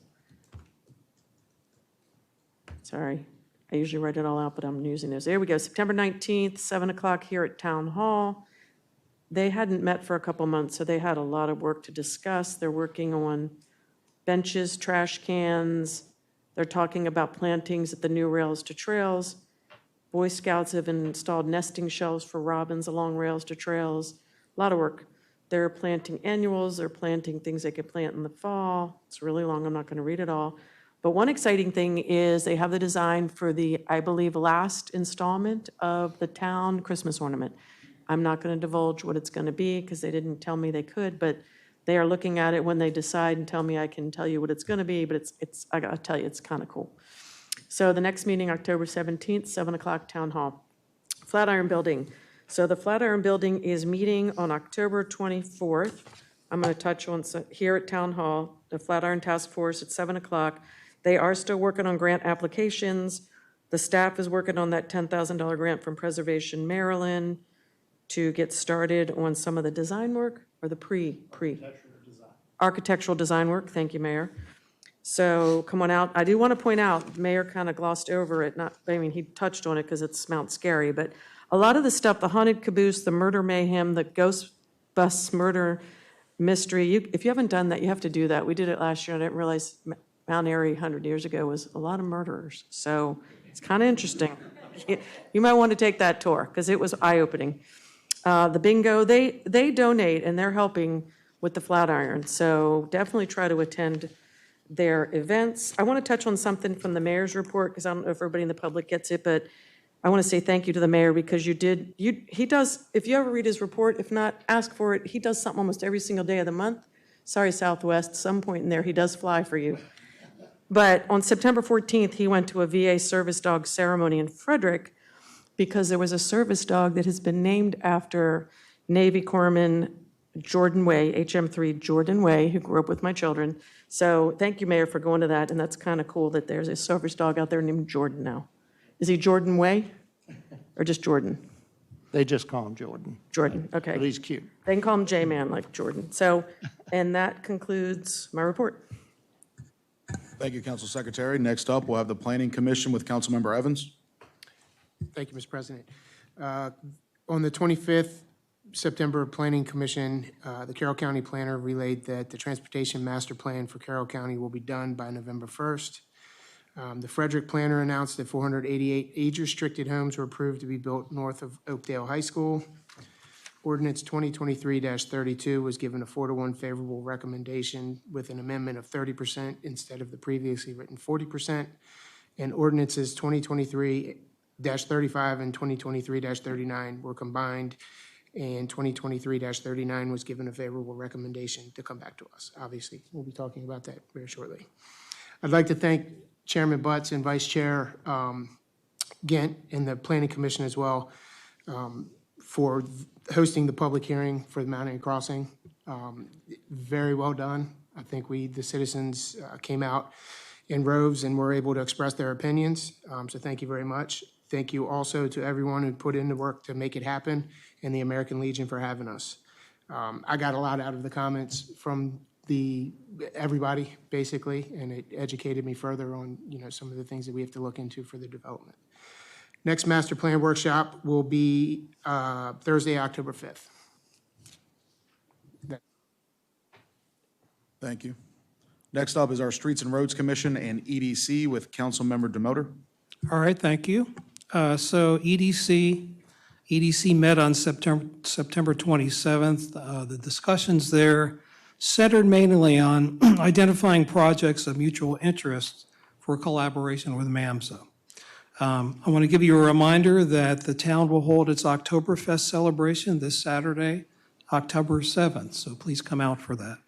Sorry, I usually write it all out, but I'm using those. There we go, September 19th, 7 o'clock here at Town Hall. They hadn't met for a couple months, so they had a lot of work to discuss. They're working on benches, trash cans. They're talking about plantings at the new rails to trails. Boy Scouts have installed nesting shelves for robins along rails to trails. A lot of work. They're planting annuals. They're planting things they could plant in the fall. It's really long. I'm not going to read it all. But one exciting thing is they have the design for the, I believe, last installment of the town Christmas ornament. I'm not going to divulge what it's going to be because they didn't tell me they could, but they are looking at it. When they decide and tell me, I can tell you what it's going to be, but it's I got to tell you, it's kind of cool. So the next meeting, October 17th, 7 o'clock, Town Hall. Flatiron Building. So the Flatiron Building is meeting on October 24th. I'm going to touch on here at Town Hall, the Flatiron Task Force at 7 o'clock. They are still working on grant applications. The staff is working on that $10,000 grant from Preservation Maryland to get started on some of the design work, or the architectural design work. Thank you, Mayor. So come on out. I do want to point out, the Mayor kind of glossed over it. He touched on it because it's Mount Scary, but a lot of the stuff, the haunted caboose, the murder mayhem, the ghost bus murder mystery, if you haven't done that, you have to do that. We did it last year. I didn't realize Mount Airy 100 years ago was a lot of murderers. So it's kind of interesting. You might want to take that tour because it was eye-opening. The bingo, they donate and they're helping with the Flatiron. So definitely try to attend their events. I want to touch on something from the mayor's report because I don't know if everybody in the public gets it, but I want to say thank you to the mayor because he does, if you ever read his report, if not, ask for it. He does something almost every single day of the month. Sorry, Southwest, some point in there, he does fly for you. But on September 14th, he went to a VA service dog ceremony in Frederick because there was a service dog that has been named after Navy Corpsman Jordan Way, HM3 Jordan Way, who grew up with my children. So thank you, Mayor, for going to that, and that's kind of cool that there's a service dog out there named Jordan now. Is he Jordan Way or just Jordan? They just call him Jordan. Jordan, okay. But he's cute. They can call him J-Man like Jordan. So, and that concludes my report. Thank you, Council Secretary. Next up, we'll have the Planning Commission with Councilmember Evans. Thank you, Mr. President. On the 25th September Planning Commission, the Carroll County planner relayed that the Transportation Master Plan for Carroll County will be done by November 1st. The Frederick planner announced that 488 age-restricted homes were approved to be built north of Oakdale High School. Ordinance 2023-32 was given a 4-to-1 favorable recommendation with an amendment of 30% instead of the previously written 40%. And ordinances 2023-35 and 2023-39 were combined, and 2023-39 was given a favorable recommendation to come back to us. Obviously, we'll be talking about that very shortly. I'd like to thank Chairman Butts and Vice Chair Gant and the Planning Commission as well for hosting the public hearing for the Mount Airy Crossing. Very well done. I think the citizens came out in droves and were able to express their opinions. So thank you very much. Thank you also to everyone who put in the work to make it happen and the American Legion for having us. I got a lot out of the comments from everybody, basically, and it educated me further on, some of the things that we have to look into for the development. Next master plan workshop will be Thursday, October 5th. Thank you. Next up is our Streets and Roads Commission and EDC with Councilmember Demoter. All right, thank you. So EDC met on September 27th. The discussions there centered mainly on identifying projects of mutual interest for collaboration with MAMSA. I want to give you a reminder that the town will hold its Oktoberfest celebration this Saturday, October 7th, so please come out for that.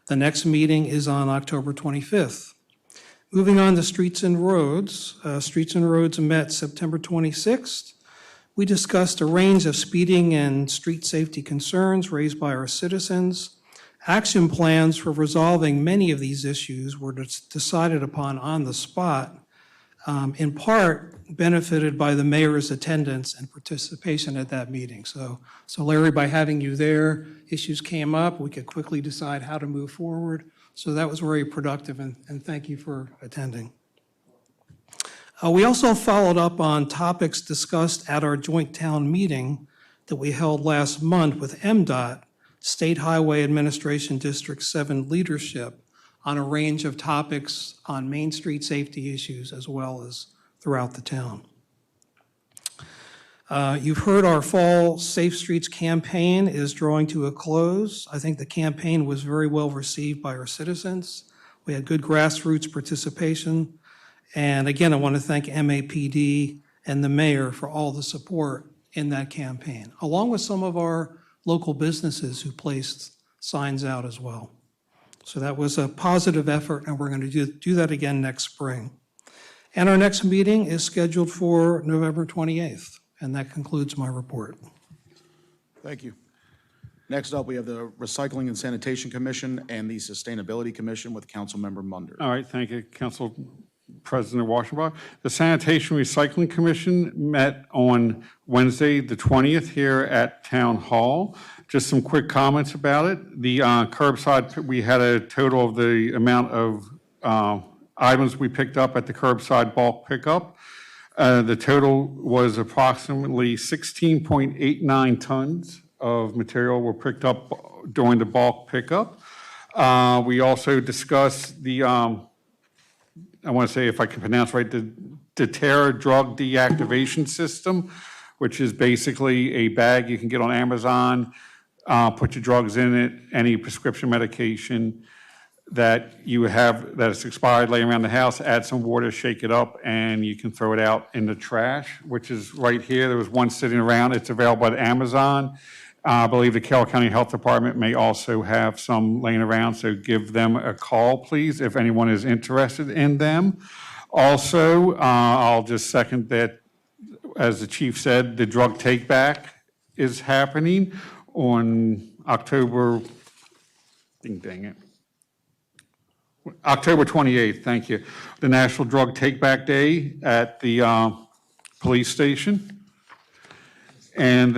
The next meeting is on October 25th. Moving on to Streets and Roads. Streets and Roads met September 26th. We discussed a range of speeding and street safety concerns raised by our citizens. Action plans for resolving many of these issues were decided upon on the spot, in part benefited by the mayor's attendance and participation at that meeting. So Larry, by having you there, issues came up, we could quickly decide how to move forward. So that was very productive, and thank you for attending. We also followed up on topics discussed at our joint town meeting that we held last month with MDOT, State Highway Administration District 7 leadership, on a range of topics on Main Street safety issues as well as throughout the town. You've heard our fall Safe Streets campaign is drawing to a close. I think the campaign was very well received by our citizens. We had good grassroots participation. And again, I want to thank MAPD and the mayor for all the support in that campaign, along with some of our local businesses who placed signs out as well. So that was a positive effort, and we're going to do that again next spring. And our next meeting is scheduled for November 28th, and that concludes my report. Thank you. Next up, we have the Recycling and Sanitation Commission and the Sustainability Commission with Councilmember Munder. All right, thank you, Council President Washington. The Sanitation Recycling Commission met on Wednesday, the 20th, here at Town Hall. Just some quick comments about it. The curbside, we had a total of the amount of items we picked up at the curbside bulk pickup. The total was approximately 16.89 tons of material were picked up during the bulk pickup. We also discussed the, I want to say if I can pronounce right, the Terra drug deactivation system, which is basically a bag you can get on Amazon, put your drugs in it, any prescription medication that you have that is expired laying around the house, add some water, shake it up, and you can throw it out in the trash, which is right here. There was one sitting around. It's available at Amazon. I believe the Carroll County Health Department may also have some laying around, so give them a call, please, if anyone is interested in them. Also, I'll just second that, as the chief said, the drug take-back is happening on October, dang it, October 28th, thank you. The National Drug Take-Back Day at the police station. And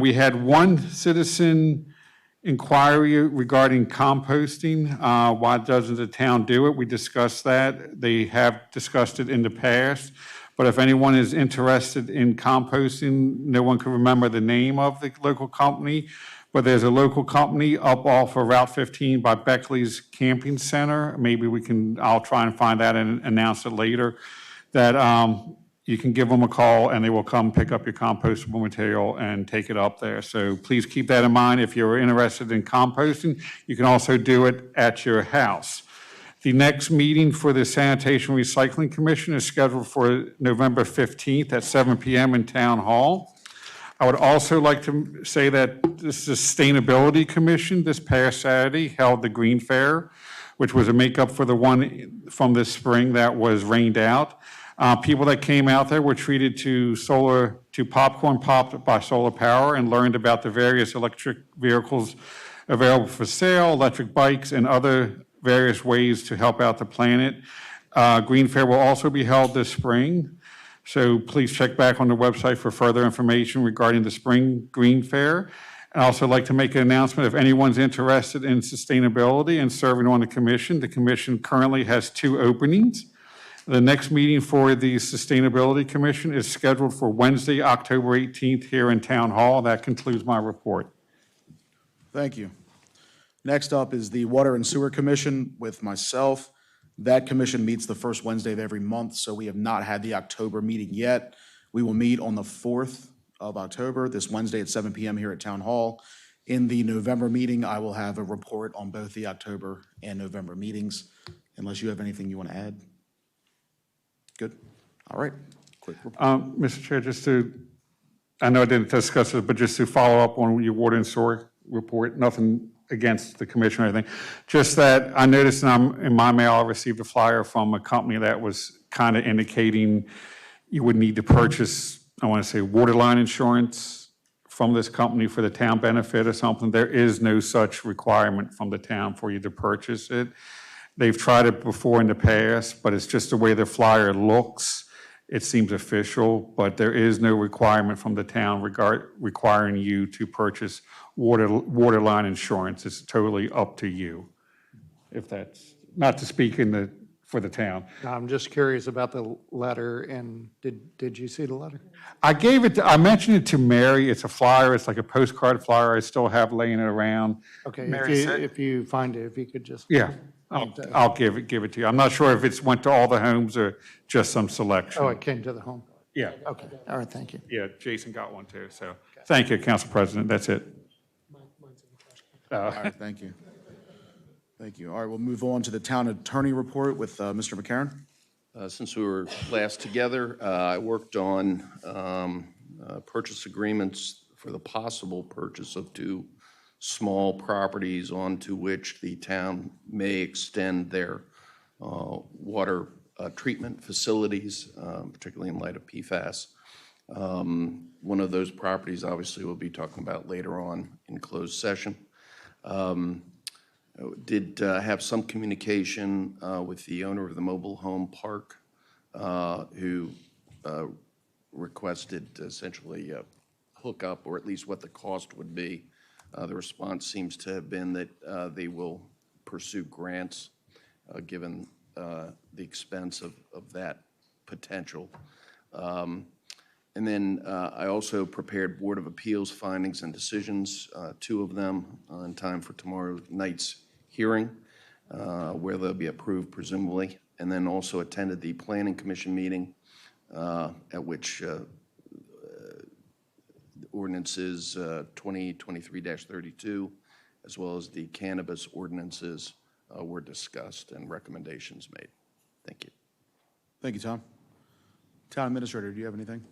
we had one citizen inquiry regarding composting. Why doesn't the town do it? We discussed that. They have discussed it in the past. But if anyone is interested in composting, no one can remember the name of the local company, but there's a local company up off of Route 15 by Beckley's Camping Center. Maybe I'll try and find that and announce it later, that you can give them a call and they will come pick up your compostable material and take it up there. So please keep that in mind. If you're interested in composting, you can also do it at your house. The next meeting for the Sanitation Recycling Commission is scheduled for November 15th at 7 p.m. in Town Hall. I would also like to say that the Sustainability Commission this past Saturday held the Green Fair, which was a makeup for the one from this spring that was rained out. People that came out there were treated to popcorn popped by solar power and learned about the various electric vehicles available for sale, electric bikes, and other various ways to help out the planet. Green Fair will also be held this spring. So please check back on the website for further information regarding the Spring Green Fair. I'd also like to make an announcement if anyone's interested in sustainability and serving on the commission currently has 2 openings. The next meeting for the Sustainability Commission is scheduled for Wednesday, October 18th here in Town Hall. That concludes my report. Thank you. Next up is the Water and Sewer Commission with myself. That commission meets the first Wednesday of every month, so we have not had the October meeting yet. We will meet on the 4th of October, this Wednesday at 7 PM here at Town Hall. In the November meeting, I will have a report on both the October and November meetings, unless you have anything you want to add. Good. All right. Quick report. Mr. Chair, just to, I know I didn't discuss it, but just to follow up on your water and sewer report, nothing against the commission or anything, just that I noticed in my mail, I received a flyer from a company that was kind of indicating you would need to purchase, I want to say, water line insurance from this company for the town benefit or something. There is no such requirement from the town for you to purchase it. They've tried it before in the past, but it's just the way the flyer looks. It seems official, but there is no requirement from the town requiring you to purchase water line insurance. It's totally up to you. If that's, not to speak for the town. I'm just curious about the letter, and did you see the letter? I mentioned it to Mary. It's a flyer. It's like a postcard flyer I still have laying it around. Okay, Mary said- if you find it, if you could just. Yeah, I'll give it to you. I'm not sure if it's went to all the homes or just some selection. Oh, it came to the home? Yeah, Okay, all right, thank you. yeah, Jason got one too, so. Thank you, Council President. That's it. All right, thank you. Thank you. All right, we'll move on to the town attorney report with Mr. McCarron. Since we were last together, I worked on purchase agreements for the possible purchase of 2 small properties onto which the town may extend their water treatment facilities, particularly in light of PFAS. One of those properties, obviously, we'll be talking about later on in closed session. Did have some communication with the owner of the mobile home park who requested essentially a hookup, or at least what the cost would be. The response seems to have been that they will pursue grants given the expense of that potential. And then I also prepared Board of Appeals findings and decisions, 2 of them in time for tomorrow night's hearing, where they'll be approved presumably, and then also attended the Planning Commission meeting at which ordinances 2023-32, as well as the cannabis ordinances were discussed and recommendations made. Thank you. Thank you, Tom. Town Administrator, do you have anything?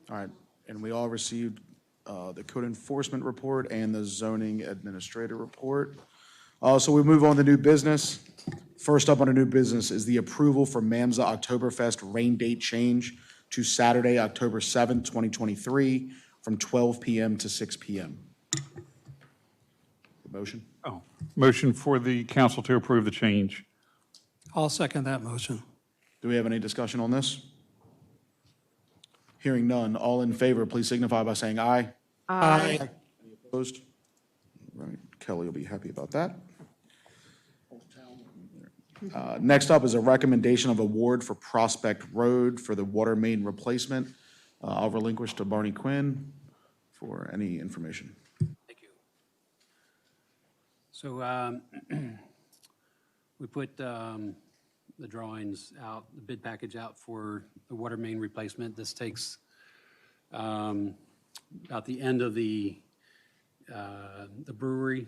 All right, and we all received the code enforcement report and the zoning administrator report. So we move on to new business. First up on a new business is the approval for Mamza Oktoberfest rain date change to Saturday, October 7th, 2023, from 12 PM to 6 PM. Motion? Oh, motion for the council to approve the change. I'll second that motion. Do we have any discussion on this? Hearing none, all in favor, please signify by saying aye. Aye. Any opposed? All right, Kelly will be happy about that. Next up is a recommendation of award for Prospect Road for the water main replacement. I'll relinquish to Barney Quinn for any information. Thank you. So we put the drawings out, the bid package out for the water main replacement. This takes about the end of the brewery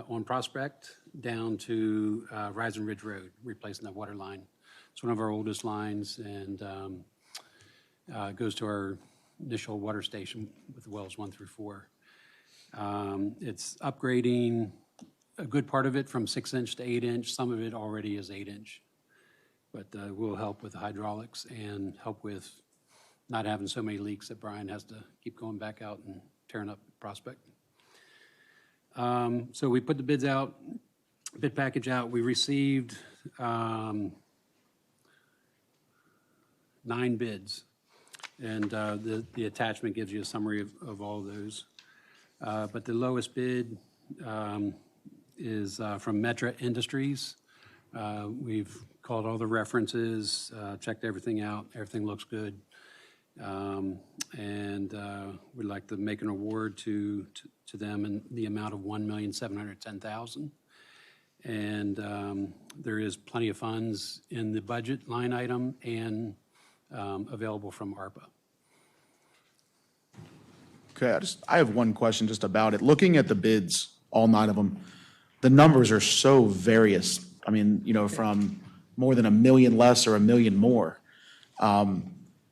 on Prospect down to Rising Ridge Road, replacing that water line. It's one of our oldest lines, and goes to our initial water station with wells 1 through 4. It's upgrading a good part of it from 6-inch to 8-inch. Some of it already is 8-inch, but will help with the hydraulics and help with not having so many leaks that Brian has to keep going back out and tearing up Prospect. So we put the bids out, bid package out. We received 9 bids, and the attachment gives you a summary of all of those. But the lowest bid is from Metra Industries. We've called all the references, checked everything out. Everything looks good. And we'd like to make an award to them in the amount of $1,710,000. And there is plenty of funds in the budget line item and available from ARPA. Okay, I have one question just about it. Looking at the bids, all 9 of them, the numbers are so various. I mean, from more than $1 million less or $1 million more.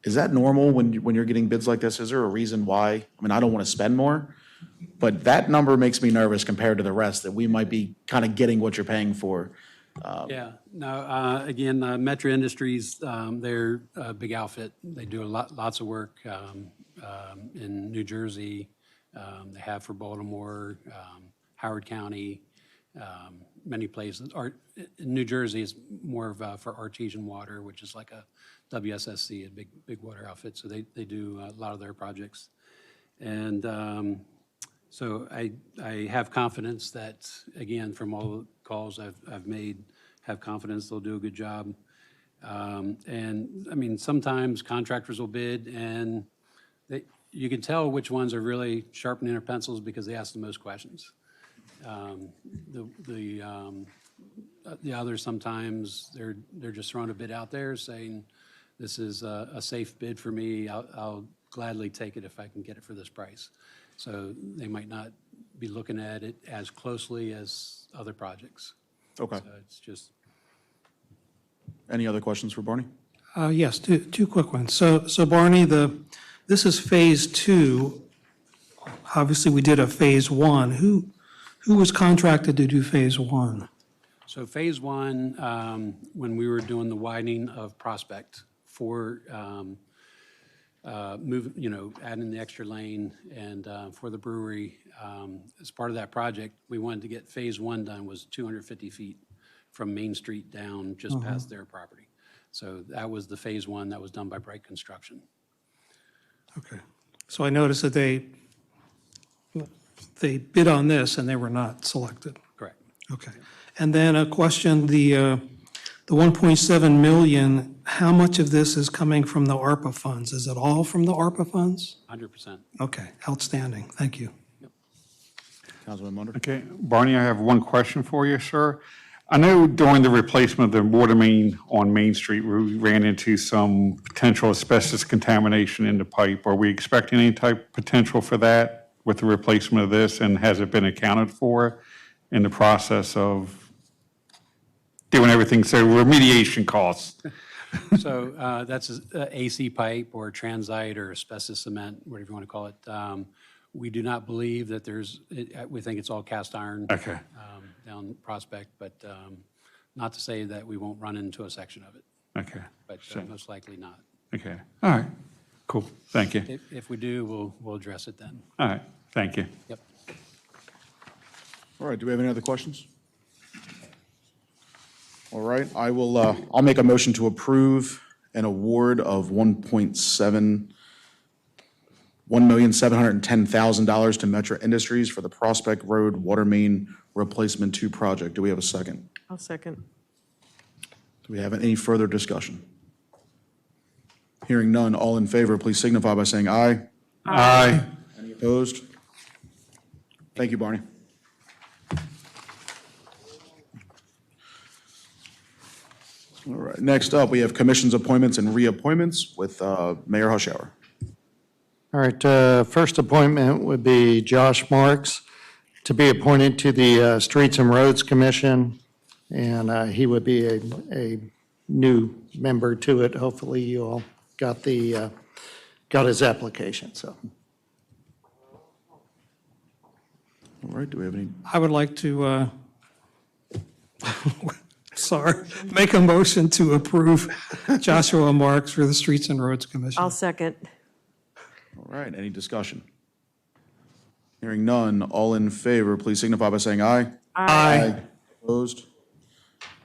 Is that normal when you're getting bids like this? Is there a reason why? I mean, I don't want to spend more, but that number makes me nervous compared to the rest, that we might be kind of getting what you're paying for. Yeah, no, again, Metro Industries, they're a big outfit. They do lots of work in New Jersey. They have for Baltimore, Howard County, many places. In New Jersey is more of for artesian water, which is like a WSSC, a big water outfit. So they do a lot of their projects. And so I have confidence that, again, from all the calls I've made, have confidence they'll do a good job. And I mean, sometimes contractors will bid and you can tell which ones are really sharpening their pencils because they ask the most questions. The others, sometimes they're just throwing a bid out there saying, this is a safe bid for me. I'll gladly take it if I can get it for this price. So they might not be looking at it as closely as other projects. Okay. So it's just. Any other questions for Barney? Yes, two quick ones. So Barney, this is phase 2. Obviously, we did a phase 1. Who was contracted to do phase 1? So phase 1, when we were doing the widening of Prospect for adding the extra lane and for the brewery, as part of that project, we wanted to get phase 1 done, was 250 feet from Main Street down just past their property. So that was the phase 1 that was done by Bright Construction. Okay. So I noticed that they bid on this and they were not selected. Correct. Okay. And then a question, the 1.7 million, how much of this is coming from the ARPA funds? Is it all from the ARPA funds? 100%. Okay, outstanding. Thank you. Councilman Munder? Okay, Barney, I have one question for you, sir. I know during the replacement of the water main on Main Street, we ran into some potential asbestos contamination in the pipe. Are we expecting any type potential for that with the replacement of this, and has it been accounted for in the process of doing everything, so remediation costs? So that's a AC pipe or transite or asbestos cement, whatever you want to call it. We do not believe that we think it's all cast iron. Okay. Down Prospect, but not to say that we won't run into a section of it. Okay. But most likely not. Okay. All right. Cool. Thank you. If we do, we'll address it then. All right. Thank you. Yep. All right, do we have any other questions? All right, I'll make a motion to approve an award of $1,710,000 to Metro Industries for the Prospect Road Water Main Replacement 2 project. Do we have a second? I'll second. Do we have any further discussion? Hearing none, all in favor, please signify by saying aye. Aye. Any opposed? Thank you, Barney. All right, next up, we have commissions, appointments, and reappointments with Mayor Hushhour. All right, first appointment would be Josh Marks to be appointed to the Streets and Roads Commission, and he would be a new member to it. Hopefully you all got his application, so. All right, do we have any? I would like to, make a motion to approve Joshua Marks for the Streets and Roads Commission. I'll second. All right, any discussion? Hearing none, all in favor, please signify by saying aye. Aye. Opposed?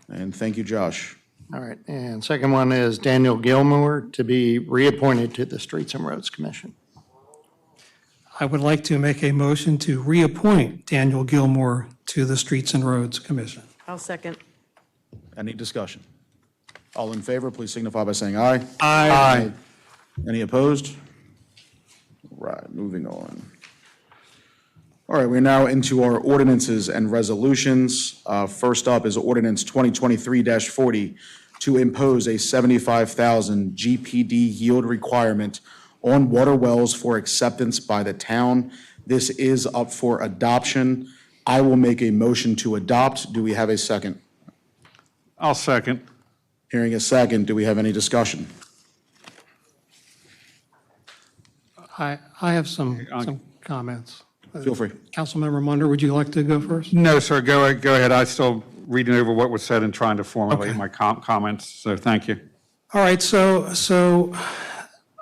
And thank you, Josh. All right, and second one is Daniel Gilmore to be reappointed to the Streets and Roads Commission. I would like to make a motion to reappoint Daniel Gilmore to the Streets and Roads Commission. I'll second. Any discussion? All in favor, please signify by saying aye. Aye. Any opposed? Right, moving on. All right, we're now into our ordinances and resolutions. First up is ordinance 2023-40 to impose a 75,000 GPD yield requirement on water wells for acceptance by the town. This is up for adoption. I will make a motion to adopt. Do we have a second? I'll second. Hearing a second, do we have any discussion? I have some comments. Feel free. Councilmember Munder, would you like to go first? No, sir, go ahead. I'm still reading over what was said and trying to formulate Okay. my comments, so thank you. All right, so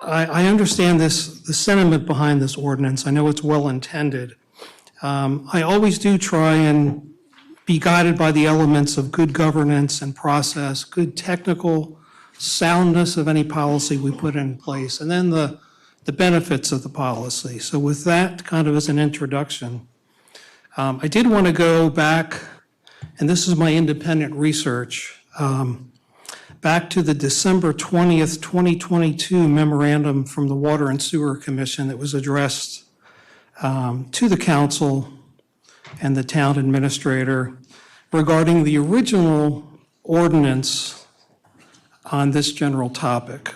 I understand the sentiment behind this ordinance. I know it's well-intended. I always do try and be guided by the elements of good governance and process, good technical soundness of any policy we put in place, and then the benefits of the policy. So with that kind of as an introduction, I did want to go back, and this is my independent research, back to the December 20th, 2022 memorandum from the Water and Sewer Commission that was addressed to the council and the town administrator regarding the original ordinance on this general topic.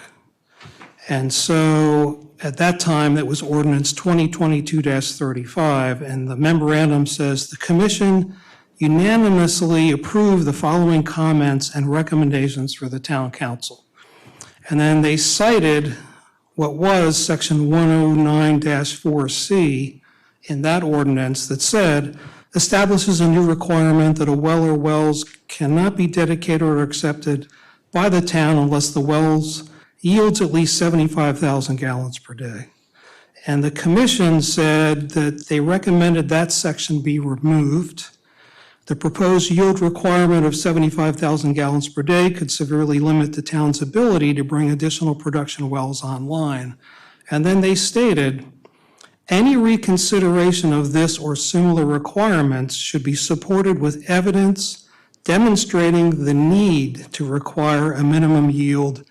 And so at that time, that was ordinance 2022-35, and the memorandum says the commission unanimously approved the following comments and recommendations for the town council. And then they cited what was section 109-4C in that ordinance that said, establishes a new requirement that a well or wells cannot be dedicated or accepted by the town unless the wells yields at least 75,000 gallons per day. And the commission said that they recommended that section be removed. The proposed yield requirement of 75,000 gallons per day could severely limit the town's ability to bring additional production wells online. And then they stated, any reconsideration of this or similar requirements should be supported with evidence demonstrating the need to require a minimum yield,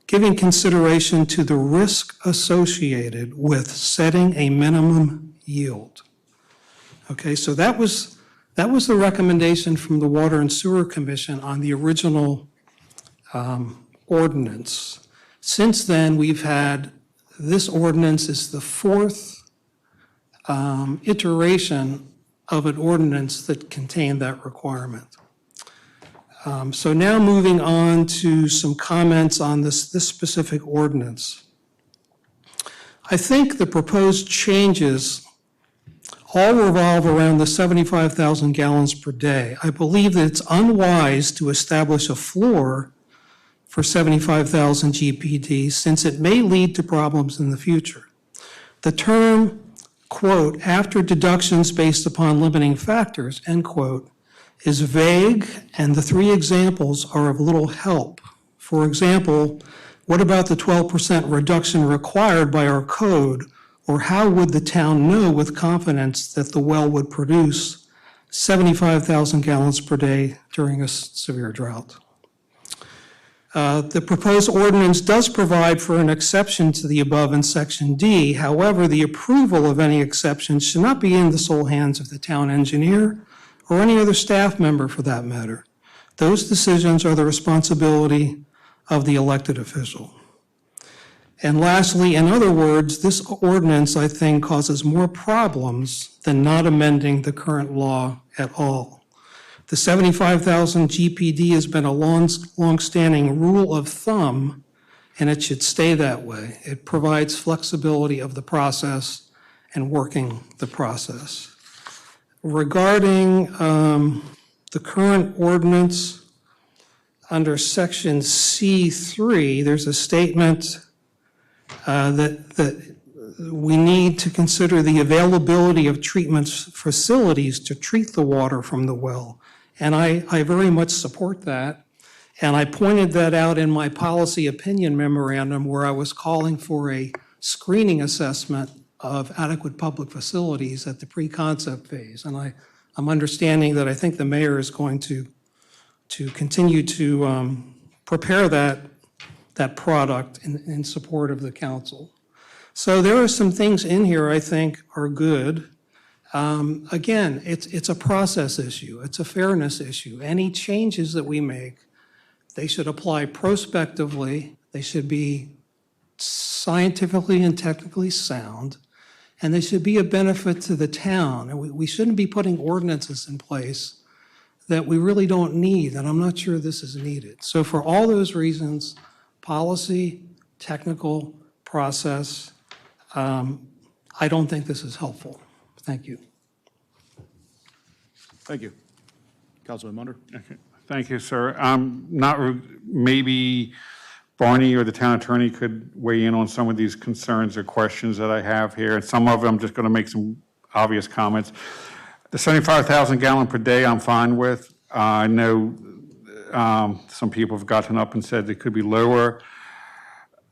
giving consideration to the risk associated with setting a minimum yield. Okay, so that was the recommendation from the Water and Sewer Commission on the original ordinance. Since then, we've had, this ordinance is the fourth iteration of an ordinance that contained that requirement. So now moving on to some comments on this specific ordinance. I think the proposed changes all revolve around the 75,000 gallons per day. I believe that it's unwise to establish a floor for 75,000 GPD since it may lead to problems in the future. The term, quote, after deductions based upon limiting factors, end quote, is vague, and the three examples are of little help. For example, what about the 12% reduction required by our code, or how would the town know with confidence that the well would produce 75,000 gallons per day during a severe drought? The proposed ordinance does provide for an exception to the above in Section D. However, the approval of any exception should not be in the sole hands of the town engineer or any other staff member for that matter. Those decisions are the responsibility of the elected official. And lastly, in other words, this ordinance, I think, causes more problems than not amending the current law at all. The 75,000 GPD has been a long-standing rule of thumb, and it should stay that way. It provides flexibility of the process and working the process. Regarding the current ordinance, under section C3, there's a statement that we need to consider the availability of treatment facilities to treat the water from the well. And I very much support that. And I pointed that out in my policy opinion memorandum where I was calling for a screening assessment of adequate public facilities at the pre-concept phase. And I'm understanding that I think the mayor is going to continue to prepare that that product in support of the council. So there are some things in here I think are good. Again, it's a process issue. It's a fairness issue. Any changes that we make, they should apply prospectively. They should be scientifically and technically sound, and they should be a benefit to the town. And we shouldn't be putting ordinances in place that we really don't need, and I'm not sure this is needed. So for all those reasons, policy, technical, process, I don't think this is helpful. Thank you. Thank you. Councilman Munder? Okay. Thank you, sir. Maybe Barney or the town attorney could weigh in on some of these concerns or questions that I have here. And some of them, I'm just going to make some obvious comments. The 75,000 gallon per day, I'm fine with. I know some people have gotten up and said it could be lower.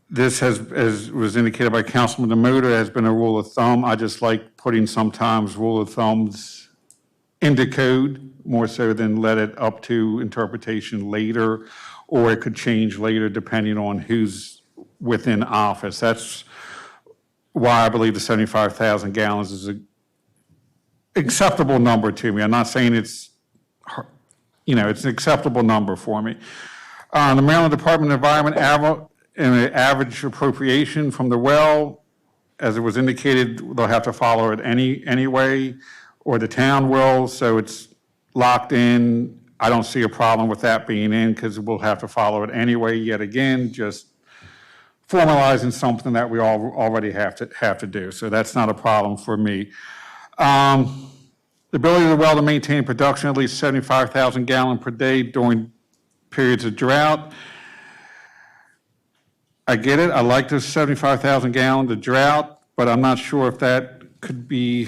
This has, as was indicated by Councilman DeMotor, has been a rule of thumb. I just like putting sometimes rule of thumbs into code more so than let it up to interpretation later, or it could change later depending on who's within office. That's why I believe the 75,000 gallons is an acceptable number to me. I'm not saying it's, it's an acceptable number for me. The Maryland Department of Environment average appropriation from the well, as it was indicated, they'll have to follow it anyway, or the town will, so it's locked in. I don't see a problem with that being in because we'll have to follow it anyway. Yet again, just formalizing something that we all already have to do. So that's not a problem for me. The ability of the well to maintain production at least 75,000 gallons per day during periods of drought. I get it. I like the 75,000 gallons of drought, but I'm not sure if that could be,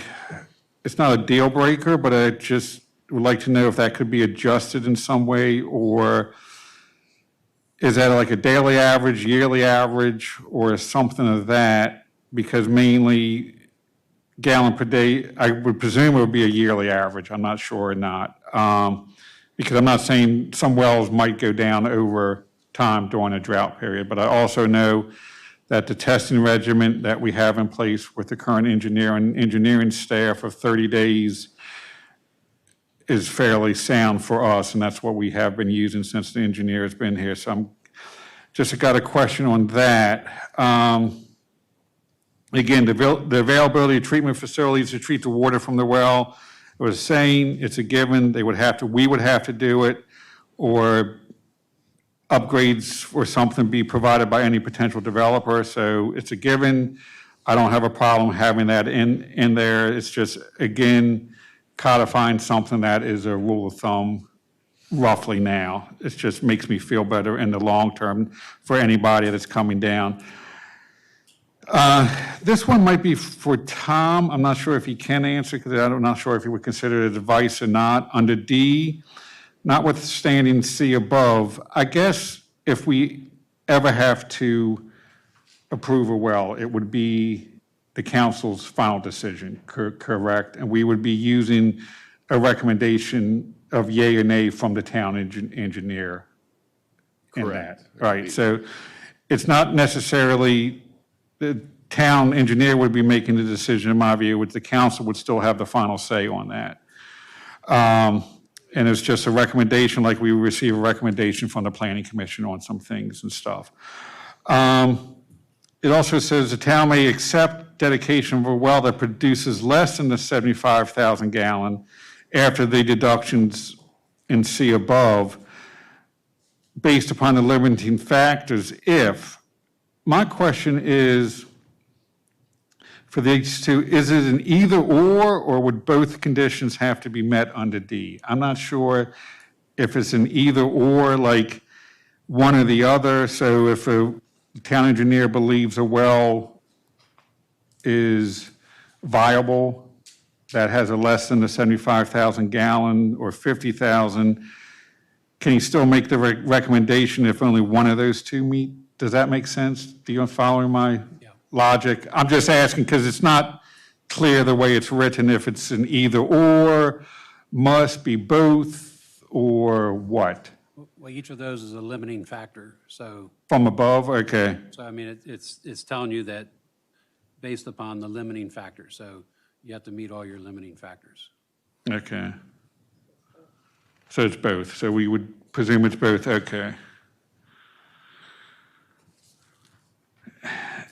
it's not a deal breaker, but I just would like to know if that could be adjusted in some way, or is that like a daily average, yearly average, or something of that? Because mainly gallon per day, I would presume it would be a yearly average. I'm not sure or not. Because I'm not saying some wells might go down over time during a drought period, but I also know that the testing regimen that we have in place with the current engineer and engineering staff of 30 days is fairly sound for us, and that's what we have been using since the engineer has been here. So I'm just got a question on that. Again, the availability of treatment facilities to treat the water from the well, I was saying it's a given. We would have to do it, or upgrades or something be provided by any potential developer. So it's a given. I don't have a problem having that in there. It's just, again, codifying something that is a rule of thumb roughly now. It just makes me feel better in the long term for anybody that's coming down. This one might be for Tom. I'm not sure if he can answer because I'm not sure if he would consider it advice or not. Under D, notwithstanding C above, I guess if we ever have to approve a well, it would be the council's final decision, correct? And we would be using a recommendation of yea or nay from the town engineer in that. Right, so it's not necessarily the town engineer would be making the decision, in my view, which the council would still have the final say on that. And it's just a recommendation, like we receive a recommendation from the planning commission on some things and stuff. It also says the town may accept dedication of a well that produces less than the 75,000 gallon after the deductions in C above, based upon the limiting factors if. My question is, for these two, is it an either or would both conditions have to be met under D? I'm not sure if it's an either or, like one or the other. So if a town engineer believes a well is viable, that has a less than the 75,000 gallon or 50,000, can he still make the recommendation if only one of those two meet? Does that make sense? Do you follow my logic? I'm just asking because it's not clear the way it's written if it's an either or, must be both, or what. Well, each of those is a limiting factor, so, From above, okay. I mean, it's telling you that based upon the limiting factor, so you have to meet all your limiting factors. Okay. So it's both. So we would presume it's both, okay.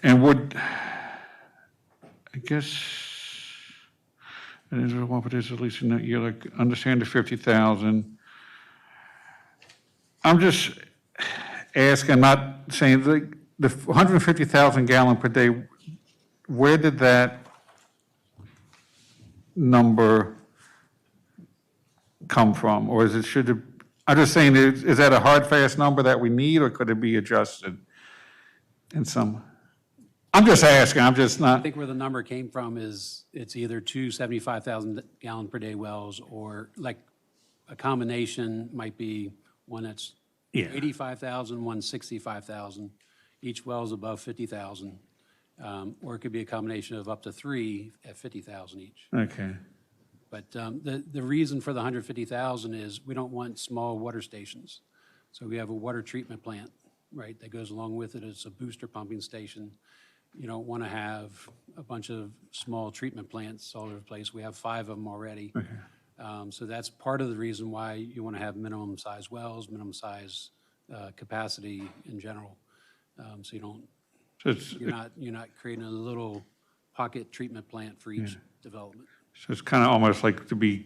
And would, I guess, and is there one for this, at least in that year, like, understand the 50,000. I'm just asking, I'm not saying, the 150,000 gallon per day, where did that number come from? Or is it, should it, I'm just saying, is that a hard, fast number that we need, or could it be adjusted in some? I'm just asking, I'm just I not, think where the number came from is it's either two 75,000 gallon per day wells, or like a combination might be one that's Yeah. 85,000, one 65,000. Each well's above 50,000. Or it could be a combination of up to three at 50,000 each. okay, But the reason for the 150,000 is we don't want small water stations. So we have a water treatment plant, right, that goes along with it. It's a booster pumping station. You don't want to have a bunch of small treatment plants all over the place. We have 5 of them already. So that's part of the reason why you want to have minimum size wells, minimum size capacity in general. So you don't, so it's, you're not creating a little pocket treatment plant for each development. so it's kind of almost like to be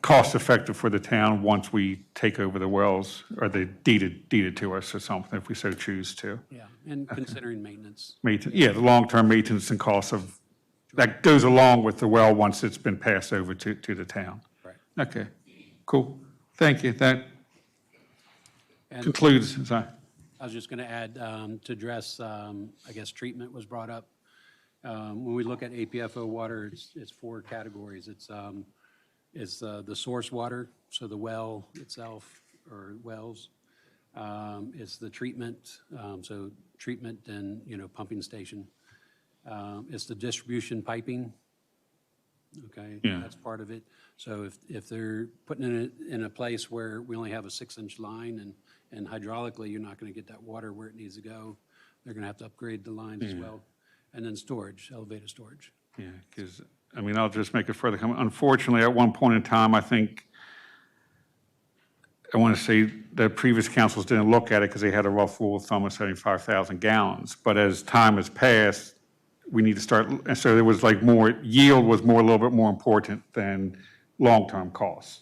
cost-effective for the town once we take over the wells, or they deeded to us or something, if we so choose to. Yeah, and considering maintenance. Yeah, the long-term maintenance and costs of, that goes along with the well once it's been passed over to the town. Right. Okay, cool. Thank you. That And concludes, sorry. I was just going to add, to address, I guess, treatment was brought up. When we look at APFO water, it's 4 categories. It's the source water, so the well itself, or wells. It's the treatment, so treatment and, pumping station. It's the distribution piping, okay? Yeah. That's part of it. So if they're putting it in a place where we only have a 6-inch line, and hydraulically, you're not going to get that water where it needs to go, they're going to have to upgrade the lines as well. And then storage, elevated storage. Yeah, because, I mean, I'll just make a further comment. Unfortunately, at one point in time, I think, I want to say the previous councils didn't look at it because they had a rough rule of thumb of 75,000 gallons. But as time has passed, we need to start, and so there was like more, yield was more, a little bit more important than long-term costs.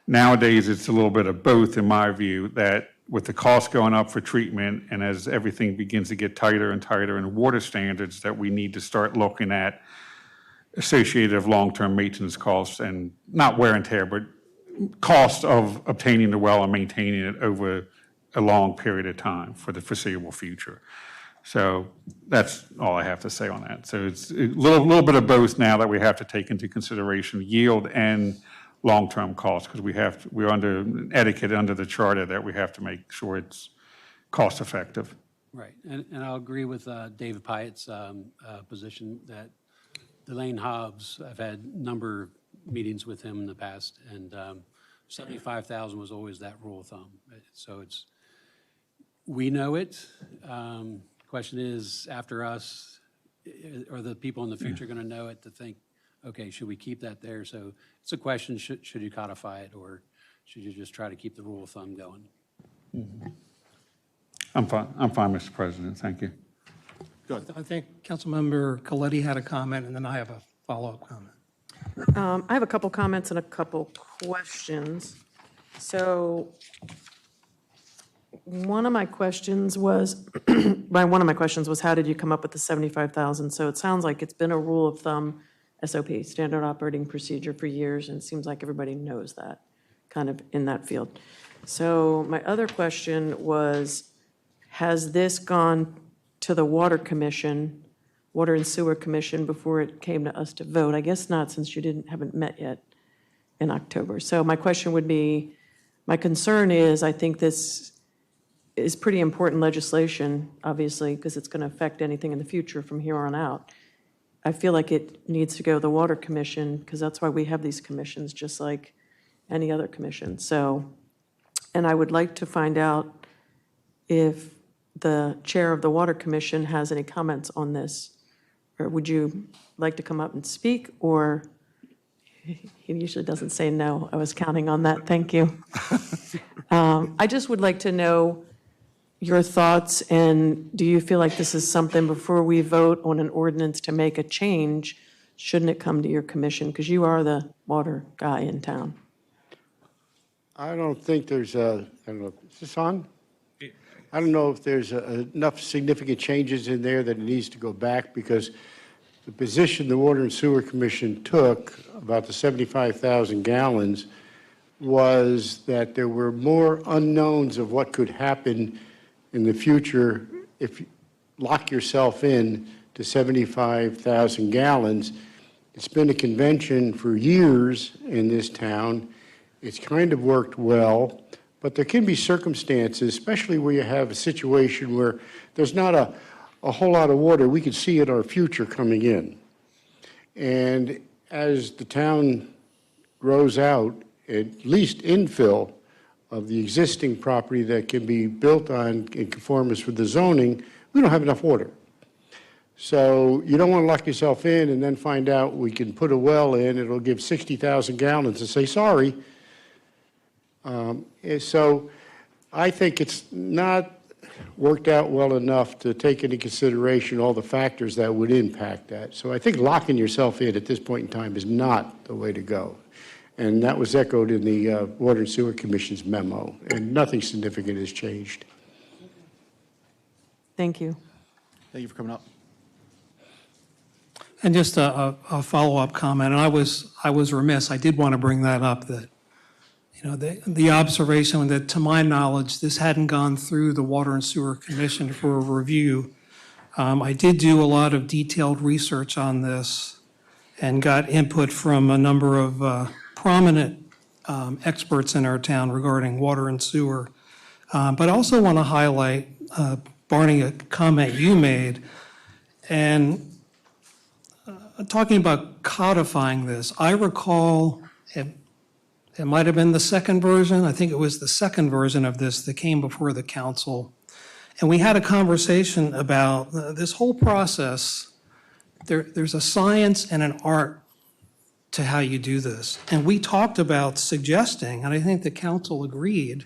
Nowadays, it's a little bit of both, in my view, that with the cost going up for treatment, and as everything begins to get tighter and tighter in water standards, that we need to start looking at associated of long-term maintenance costs, and not wear and tear, but cost of obtaining the well and maintaining it over a long period of time for the foreseeable future. So that's all I have to say on that. So it's a little bit of both now that we have to take into consideration, yield and long-term costs, because we're under an etiquette under the charter that we have to make sure it's cost-effective. Right, and I'll agree with David Pyatt's position that Delane Hobbs, I've had a number of meetings with him in the past, and 75,000 was always that rule of thumb. So we know it. Question is, after us, are the people in the future going to know it to think, okay, should we keep that there? So it's a question, should you codify it, or should you just try to keep the rule of thumb going? I'm fine, Mr. President, thank you. I think Councilmember Coletti had a comment, and then I have a follow-up comment. I have a couple comments and a couple questions. So one of my questions was, how did you come up with the 75,000? So it sounds like it's been a rule of thumb, SOP, standard operating procedure, for years, and it seems like everybody knows that, kind of in that field. So my other question was, has this gone to the Water and Sewer Commission before it came to us to vote? I guess not, since you haven't met yet in October. So my question would be, my concern is, I think this is pretty important legislation, obviously, because it's going to affect anything in the future from here on out. I feel like it needs to go to the Water Commission, because that's why we have these commissions, just like any other commission. So And I would like to find out if the chair of the Water Commission has any comments on this. Or would you like to come up and speak, or he usually doesn't say no. I was counting on that. Thank you. I just would like to know your thoughts, and do you feel like this is something, before we vote on an ordinance to make a change, shouldn't it come to your commission? Because you are the water guy in town. I don't think there's I don't know, is this on? I don't know if there's enough significant changes in there that it needs to go back, because the position the Water and Sewer Commission took about the 75,000 gallons was that there were more unknowns of what could happen in the future if you lock yourself in to 75,000 gallons. It's been a convention for years in this town. It's kind of worked well, but there can be circumstances, especially where you have a situation where there's not a whole lot of water we could see in our future coming in. And as the town grows out, at least infill of the existing property that can be built on in conformance with the zoning, we don't have enough water. So you don't want to lock yourself in and then find out we can put a well in, it'll give 60,000 gallons and say, sorry. So I think it's not worked out well enough to take into consideration all the factors that would impact that. So I think locking yourself in at this point in time is not the way to go. And that was echoed in the Water and Sewer Commission's memo, and nothing significant has changed. Thank you. Thank you for coming up. And just a follow-up comment, and I was remiss, I did want to bring that up, that, you know, the observation that, to my knowledge, this hadn't gone through the Water and Sewer Commission for a review. I did do a lot of detailed research on this and got input from a number of prominent experts in our town regarding water and sewer. But I also want to highlight, Barney, a comment you made, and talking about codifying this. I recall it might have been the second version. I think it was the second version of this that came before the council. And we had a conversation about this whole process. There's a science and an art to how you do this. And we talked about suggesting, and I think the council agreed,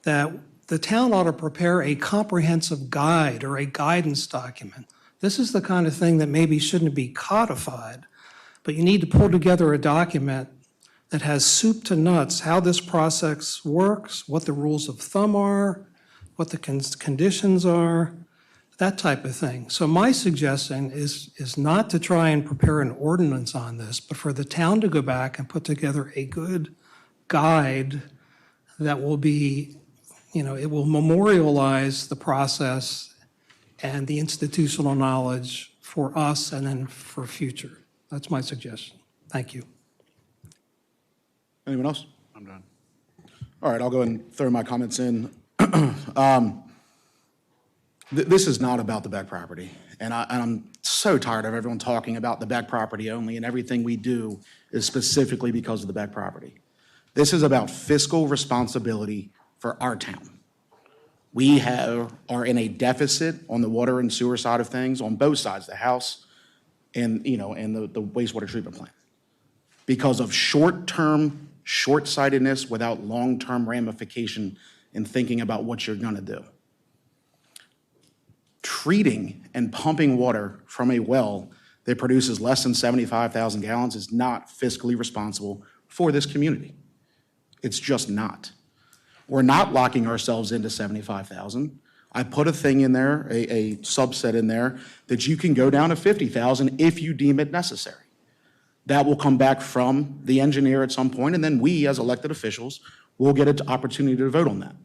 that the town ought to prepare a comprehensive guide or a guidance document. This is the kind of thing that maybe shouldn't be codified, but you need to pull together a document that has soup to nuts how this process works, what the rules of thumb are, what the conditions are, that type of thing. So my suggestion is not to try and prepare an ordinance on this, but for the town to go back and put together a good guide that will be, you know, it will memorialize the process and the institutional knowledge for us and then for future. That's my suggestion. Thank you. Anyone else? I'm done. All right, I'll go and throw my comments in. This is not about the back property, and I'm so tired of everyone talking about the back property only, and everything we do is specifically because of the back property. This is about fiscal responsibility for our town. We are in a deficit on the water and sewer side of things on both sides, the house and, you know, and the wastewater treatment plant, because of short-term short-sightedness without long-term ramification in thinking about what you're going to do. Treating and pumping water from a well that produces less than 75,000 gallons is not fiscally responsible for this community. It's just not. We're not locking ourselves into 75,000. I put a thing in there, a subset in there, that you can go down to 50,000 if you deem it necessary. That will come back from the engineer at some point, and then we, as elected officials, will get an opportunity to vote on that.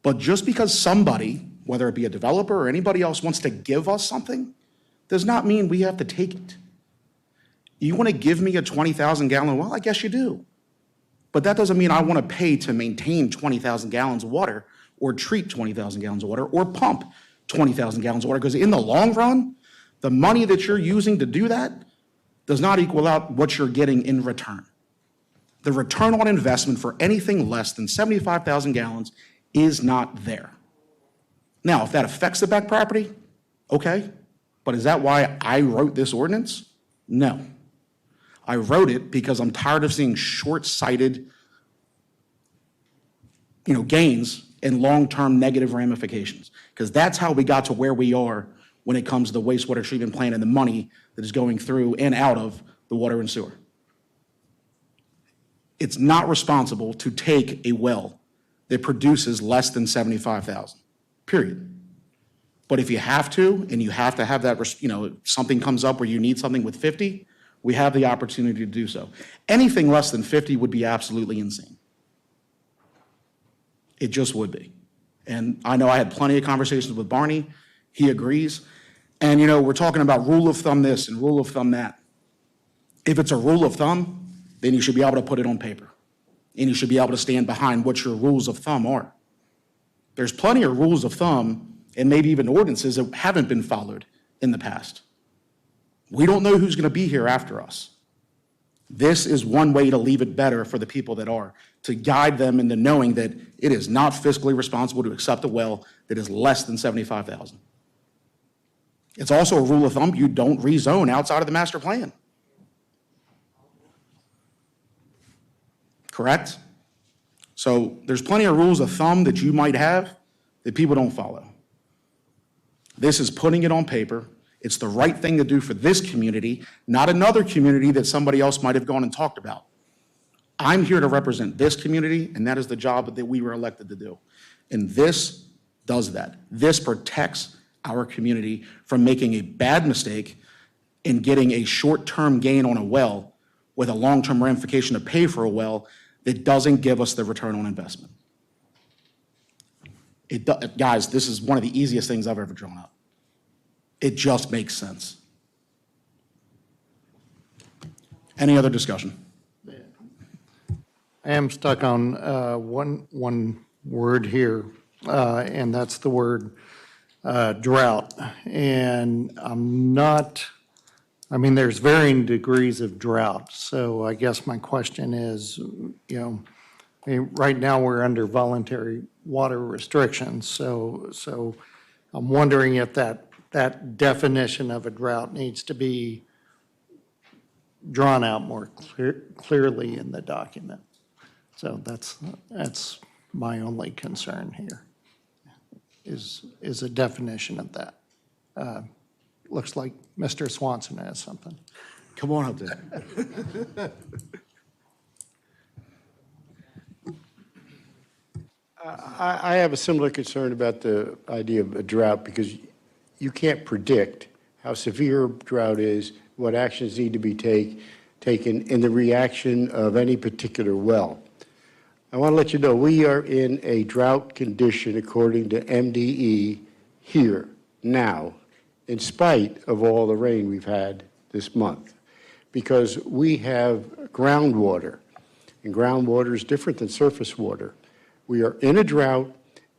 But just because somebody, whether it be a developer or anybody else, wants to give us something, does not mean we have to take it. You want to give me a 20,000 gallon well? I guess you do. But that doesn't mean I want to pay to maintain 20,000 gallons of water or treat 20,000 gallons of water or pump 20,000 gallons of water, because in the long run, the money that you're using to do that does not equal out what you're getting in return. The return on investment for anything less than 75,000 gallons is not there. Now, if that affects the Beck property, okay, but is that why I wrote this ordinance? No. I wrote it because I'm tired of seeing short-sighted, gains and long-term negative ramifications, because that's how we got to where we are when it comes to the wastewater treatment plant and the money that is going through and out of the water and sewer. It's not responsible to take a well that produces less than 75,000, period. But if you have to, and you have to have that, something comes up where you need something with 50, we have the opportunity to do so. Anything less than 50 would be absolutely insane. It just would be. And I know I had plenty of conversations with Barney. He agrees. And, we're talking about rule of thumb this and rule of thumb that. If it's a rule of thumb, then you should be able to put it on paper. And you should be able to stand behind what your rules of thumb are. There's plenty of rules of thumb and maybe even ordinances that haven't been followed in the past. We don't know who's going to be here after us. This is one way to leave it better for the people that are, to guide them into knowing that it is not fiscally responsible to accept a well that is less than 75,000. It's also a rule of thumb, you don't rezone outside of the master plan. Correct? So there's plenty of rules of thumb that you might have that people don't follow. This is putting it on paper. It's the right thing to do for this community, not another community that somebody else might have gone and talked about. I'm here to represent this community, and that is the job that we were elected to do. And this does that. This protects our community from making a bad mistake and getting a short-term gain on a well with a long-term ramification to pay for a well that doesn't give us the return on investment. Guys, this is one of the easiest things I've ever drawn up. It just makes sense. Any other discussion? I am stuck on one word here, and that's the word drought. And there's varying degrees of drought. So I guess my question is, right now we're under voluntary water restrictions. So I'm wondering if that definition of a drought needs to be drawn out more clearly in the document. So that's my only concern here, is a definition of that. Looks like Mr. Swanson has something. Come on up there. I have a similar concern about the idea of a drought, because you can't predict how severe drought is, what actions need to be taken in the reaction of any particular well. I want to let you know we are in a drought condition according to MDE here, now, in spite of all the rain we've had this month, because we have groundwater, and groundwater is different than surface water. We are in a drought.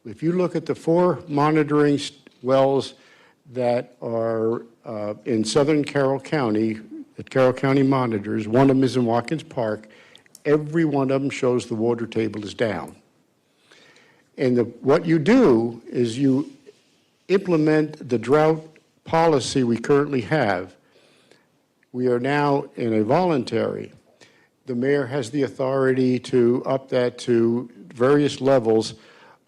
If you look at the 4 monitoring wells that are in southern Carroll County, that Carroll County monitors, one of them is in Watkins Park, every one of them shows the water table is down. And what you do is you implement the drought policy we currently have. We are now in a voluntary. The mayor has the authority to up that to various levels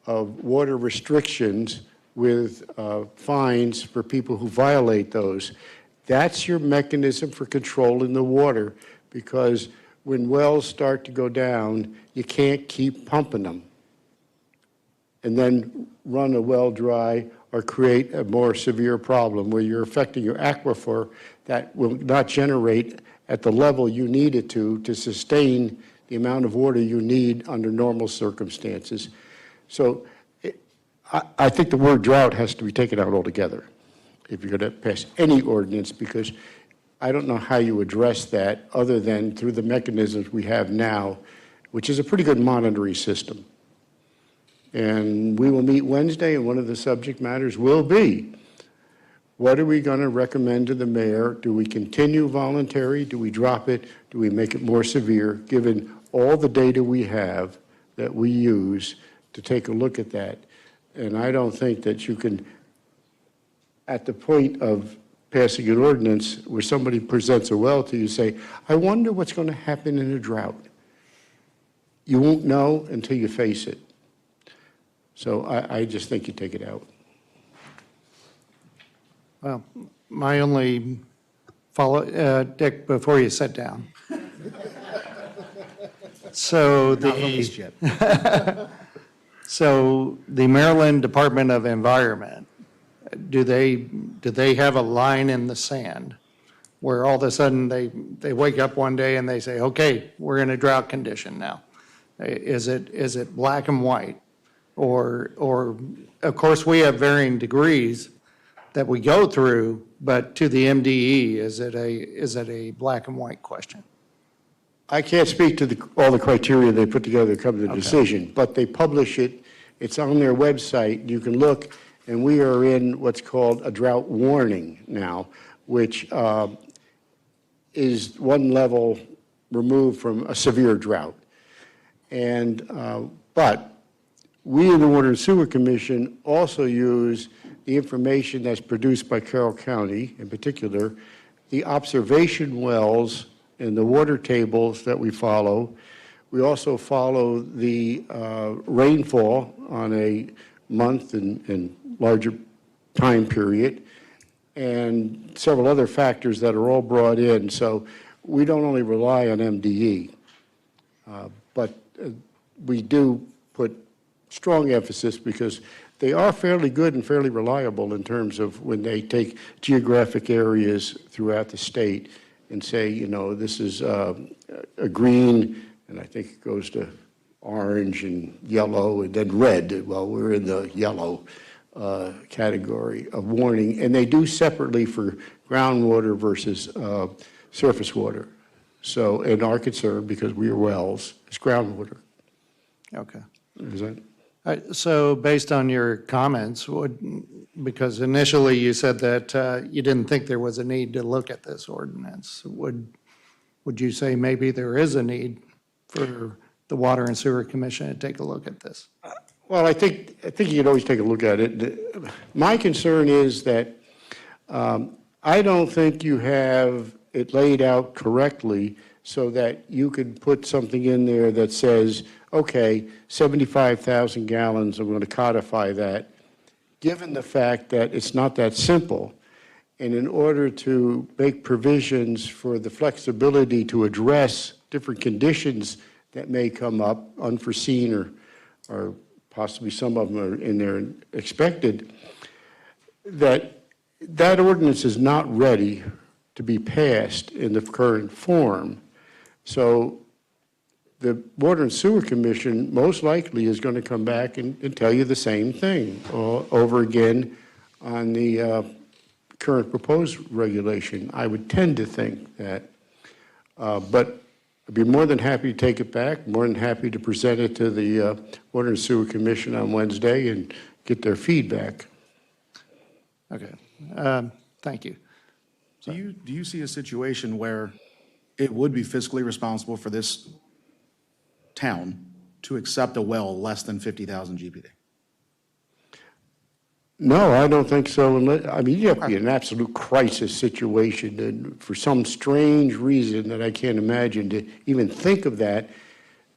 of water restrictions with fines for people who violate those. That's your mechanism for controlling the water, because when wells start to go down, you can't keep pumping them and then run a well dry or create a more severe problem where you're affecting your aquifer that will not generate at the level you need it to sustain the amount of water you need under normal circumstances. So I think the word drought has to be taken out altogether if you're going to pass any ordinance, because I don't know how you address that other than through the mechanisms we have now, which is a pretty good monitoring system. And we will meet Wednesday, and one of the subject matters will be What are we going to recommend to the mayor? Do we continue voluntary? Do we drop it? Do we make it more severe, given all the data we have that we use to take a look at that? And I don't think that you can, at the point of passing an ordinance where somebody presents a well to you, say, I wonder what's going to happen in a drought. You won't know until you face it. So I just think you take it out. Well, my only follow, Dick, before you sit down. So so the Maryland Department of Environment, do they have a line in the sand where all of a sudden they wake up one day and they say, okay, we're in a drought condition now? Is it black and white? Or of course, we have varying degrees that we go through, but to the MDE, is it a black and white question? I can't speak to all the criteria they put together to come to the decision, but they publish it. It's on their website. You can look, and we are in what's called a drought warning now, which is one level removed from a severe drought. But we in the Water and Sewer Commission also use the information that's produced by Carroll County, in particular, the observation wells and the water tables that we follow. We also follow the rainfall on a month and larger time period, and several other factors that are all brought in. So we don't only rely on MDE, but we do put strong emphasis because they are fairly good and fairly reliable in terms of when they take geographic areas throughout the state and say, you know, this is a green, and I think it goes to orange and yellow and then red. Well, we're in the yellow category of warning, and they do separately for groundwater versus surface water. So, and our concern, because we are wells, is groundwater. Okay. Is that? So based on your comments, because initially you said that you didn't think there was a need to look at this ordinance, would you say maybe there is a need for the Water and Sewer Commission to take a look at this? Well, I think you can always take a look at it. My concern is that I don't think you have it laid out correctly so that you could put something in there that says, okay, 75,000 gallons, I'm going to codify that, given the fact that it's not that simple. And in order to make provisions for the flexibility to address different conditions that may come up, unforeseen or possibly some of them are in there expected, that ordinance is not ready to be passed in the current form. So the Water and Sewer Commission most likely is going to come back and tell you the same thing over again on the current proposed regulation. I would tend to think that. But I'd be more than happy to take it back, more than happy to present it to the Water and Sewer Commission on Wednesday and get their feedback. Okay. Thank you. Do you see a situation where it would be fiscally responsible for this town to accept a well less than 50,000 GPD? No, I don't think so. I mean, you have to be in an absolute crisis situation, and for some strange reason that I can't imagine to even think of that.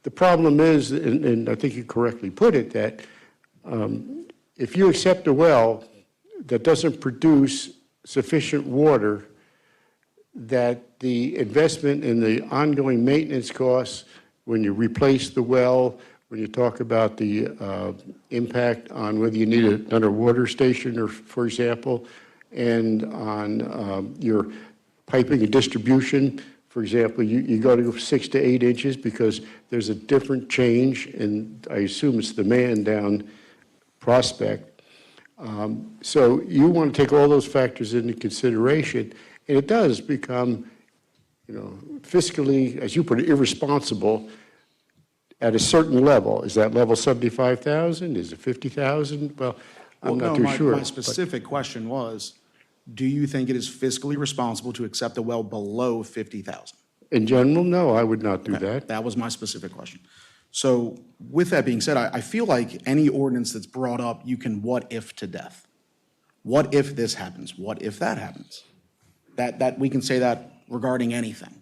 The problem is, and I think you correctly put it, that if you accept a well that doesn't produce sufficient water, that the investment in the ongoing maintenance costs, when you replace the well, when you talk about the impact on whether you need another water station, or, for example, and on your piping and distribution, for example, you go to 6 to 8 inches because there's a different change, and I assume it's demand down Prospect. So you want to take all those factors into consideration, and it does become, you know, fiscally, as you put it, irresponsible at a certain level. Is that level 75,000? Is it 50,000? Well, I'm not too sure. My specific question was, do you think it is fiscally responsible to accept a well below 50,000? In general, no, I would not do Okay, that. that was my specific question. So with that being said, I feel like any ordinance that's brought up, you can what if to death. What if this happens? What if that happens? That we can say that regarding anything.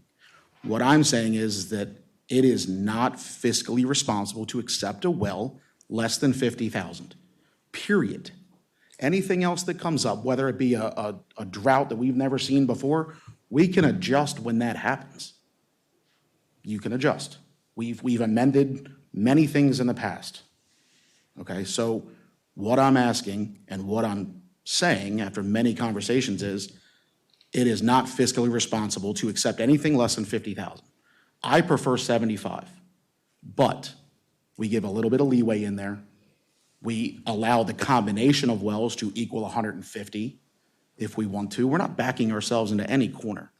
What I'm saying is that it is not fiscally responsible to accept a well less than 50,000, period. Anything else that comes up, whether it be a drought that we've never seen before, we can adjust when that happens. You can adjust. We've amended many things in the past. Okay, so what I'm asking and what I'm saying after many conversations is, it is not fiscally responsible to accept anything less than 50,000. I prefer 75, but we give a little bit of leeway in there. We allow the combination of wells to equal 150 if we want to. We're not backing ourselves into any corner.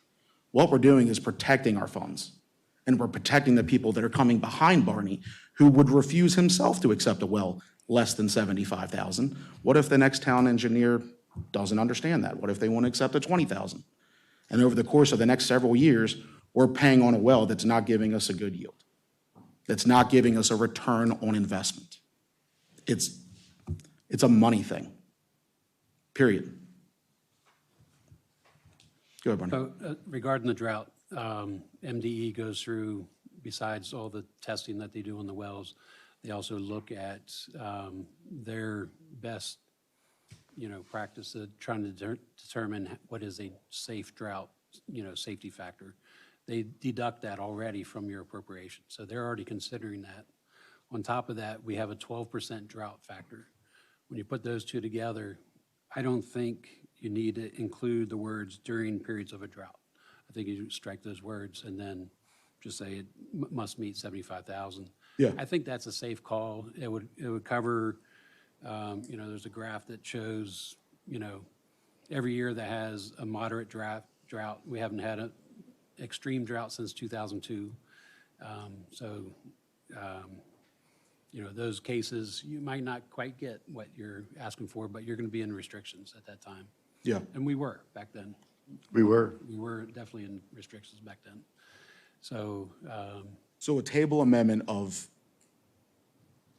What we're doing is protecting our funds, and we're protecting the people that are coming behind Barney who would refuse himself to accept a well less than 75,000. What if the next town engineer doesn't understand that? What if they want to accept a 20,000? And over the course of the next several years, we're paying on a well that's not giving us a good yield, that's not giving us a return on investment. It's a money thing, period. Go ahead, Barney. So regarding the drought, MDE goes through, besides all the testing that they do on the wells, they also look at their best, practice of trying to determine what is a safe drought, safety factor. They deduct that already from your appropriation, so they're already considering that. On top of that, we have a 12% drought factor. When you put those two together, I don't think you need to include the words during periods of a drought. I think you strike those words and then just say it must meet 75,000. Yeah. I think that's a safe call. It would cover, there's a graph that shows, every year that has a moderate drought. We haven't had an extreme drought since 2002. Those cases, you might not quite get what you're asking for, but you're going to be in restrictions at that time. Yeah. And we were back then. We were. We were definitely in restrictions back then. So. So a table amendment of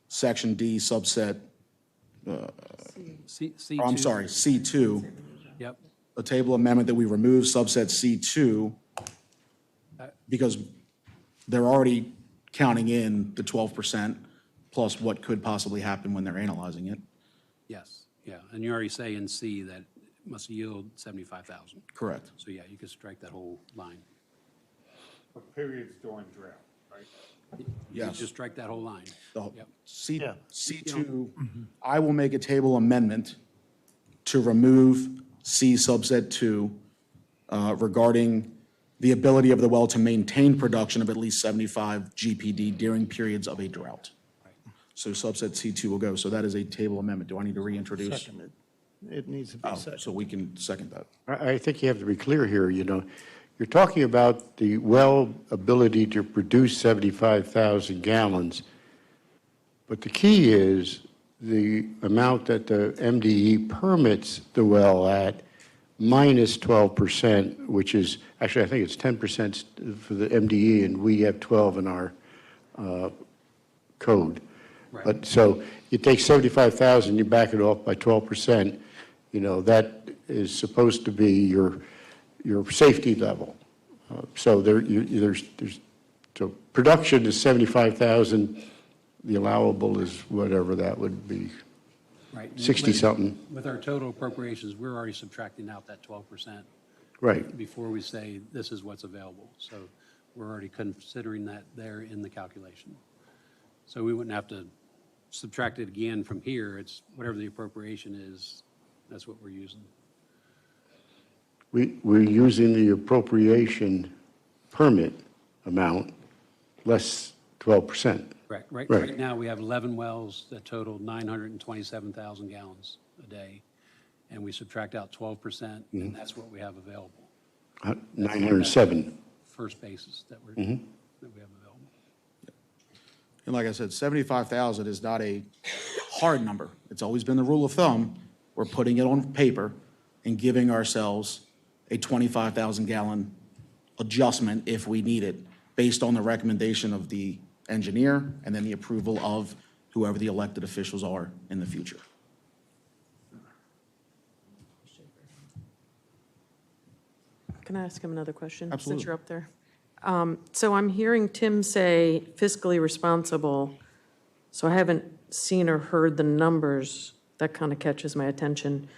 Section D subset, C2. I'm sorry, C2, Yep. a table amendment that we remove subset C2 because they're already counting in the 12% plus what could possibly happen when they're analyzing it. Yes, yeah. And you already say in C that it must yield 75,000. Correct. So yeah, you could strike that whole line. Periods during drought, right? You Yes. could just strike that whole line. Yep. C2, I will make a table amendment to remove C subset 2 regarding the ability of the well to maintain production of at least 75 GPD during periods of a drought. So subset C2 will go. So that is a table amendment. Do I need to reintroduce? Seconded. It needs to be Oh, seconded. so we can second that. I think you have to be clear here, You're talking about the well ability to produce 75,000 gallons, but the key is the amount that the MDE permits the well at minus 12%, which is, actually, I think it's 10% for the MDE, and we have 12 in our code. Right. But so you take 75,000, you back it off by 12%, that is supposed to be your safety level. So so production is 75,000, the allowable is whatever that would be, Right. 60-something. With our total appropriations, we're already subtracting out that 12%. Right. Before we say this is what's available. So we're already considering that there in the calculation. So we wouldn't have to subtract it again from here. It's whatever the appropriation is, that's what we're using. We're using the appropriation permit amount less 12%. Correct. Right Right. now, we have 11 wells that total 927,000 gallons a day, and we subtract out 12%, and that's what we have available. 907. First basis that we have available. And like I said, 75,000 is not a hard number. It's always been the rule of thumb. We're putting it on paper. and giving ourselves a 25,000 gallon adjustment if we need it, based on the recommendation of the engineer and then the approval of whoever the elected officials are in the future. Can I ask him another question? Absolutely. Since you're up there. So I'm hearing Tim say fiscally responsible, so I haven't seen or heard the numbers. That kind of catches my attention.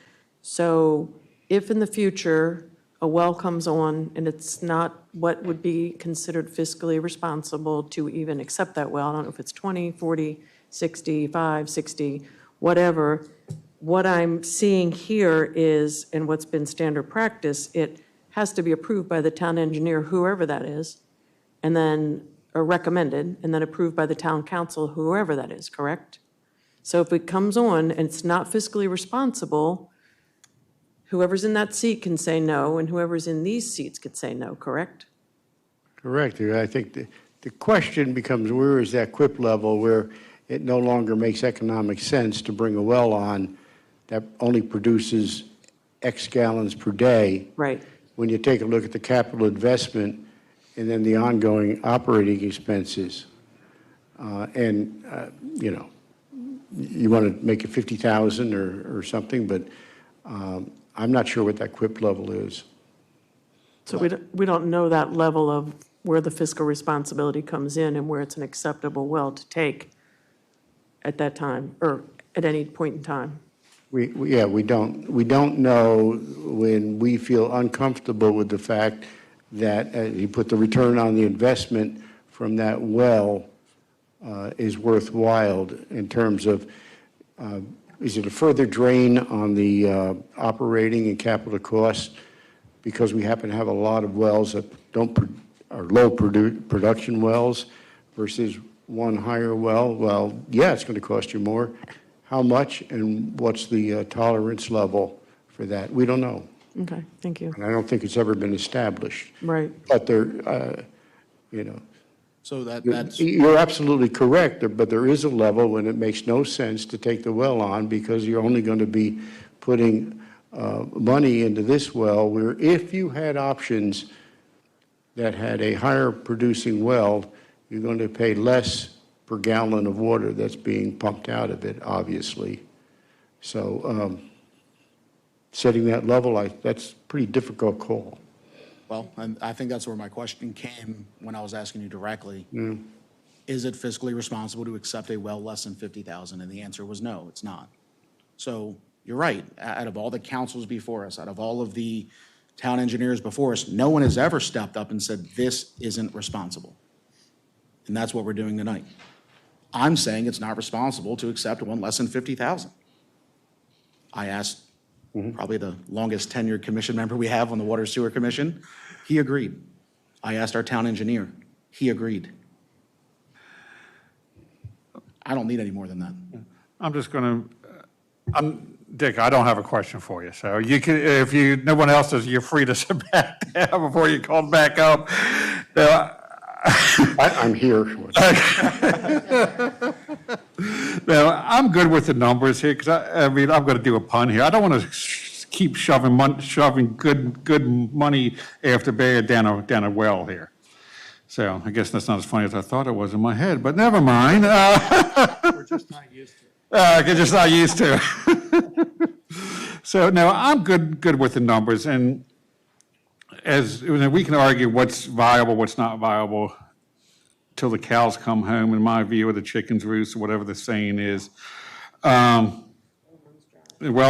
So if in the future a well comes on and it's not what would be considered fiscally responsible to even accept that well, I don't know if it's 20, 40, 65, 60, whatever, what I'm seeing here is, and what's been standard practice, it has to be approved by the town engineer, whoever that is, and then, or recommended, and then approved by the town council, whoever that is, correct? So if it comes on and it's not fiscally responsible, whoever's in that seat can say no, and whoever's in these seats could say no, correct? Correct. I think the question becomes, where is that quip level where it no longer makes economic sense to bring a well on that only produces X gallons per day? Right. When you take a look at the capital investment and then the ongoing operating expenses. You know, you want to make it 50,000 or something, but I'm not sure what that quip level is. So we don't know that level of where the fiscal responsibility comes in and where it's an acceptable well to take at that time, or at any point in time. We don't know when we feel uncomfortable with the fact that you put the return on the investment from that well is worthwhile in terms of, is it a further drain on the operating and capital costs because we happen to have a lot of wells that are low production wells versus one higher well? Well, yeah, it's going to cost you more. How much and what's the tolerance level for that? We don't know. Okay, thank you. And I don't think it's ever been established. Right. But there, you know. So that's. You're absolutely correct, but there is a level when it makes no sense to take the well on because you're only going to be putting money into this well where if you had options that had a higher producing well, you're going to pay less per gallon of water that's being pumped out of it, obviously. So setting that level, that's a pretty difficult call. Well, and I think that's where my question came when I was asking you directly. Yeah. Is it fiscally responsible to accept a well less than 50,000? And the answer was no, it's not. So you're right. Out of all the councils before us, out of all of the town engineers before us, no one has ever stepped up and said, this isn't responsible. And that's what we're doing tonight. I'm saying it's not responsible to accept one less than 50,000. I asked probably the longest tenured commission member we have on the Water Sewer Commission. He agreed. I asked our town engineer. He agreed. I don't need any more than that. I'm just going to, Dick, I don't have a question for you. So you can, if no one else does, you're free to sit back down before you call back up. I'm here. Now, I'm good with the numbers here because I mean, I'm going to do a pun here. I don't want to keep shoving good money after bad down a well here. So I guess that's not as funny as I thought it was in my head, but never mind. We're just not used to it. I'm just not used to it. So no, I'm good with the numbers, and we can argue what's viable, what's not viable, till the cows come home, in my view, or the chickens roost, or whatever the saying is. Well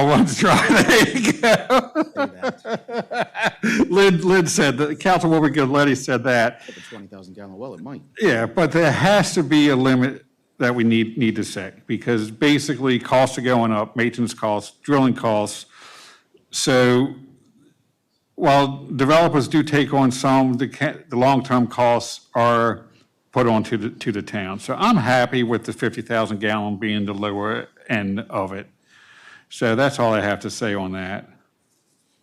runs dry. There you go. Lynn said that. Councilwoman Galetti said that. At the 20,000 gallon well, it might. Yeah, but there has to be a limit that we need to set, because basically costs are going up, maintenance costs, drilling costs. So while developers do take on some, the long-term costs are put on to the town. So I'm happy with the 50,000 gallon being the lower end of it. So that's all I have to say on that.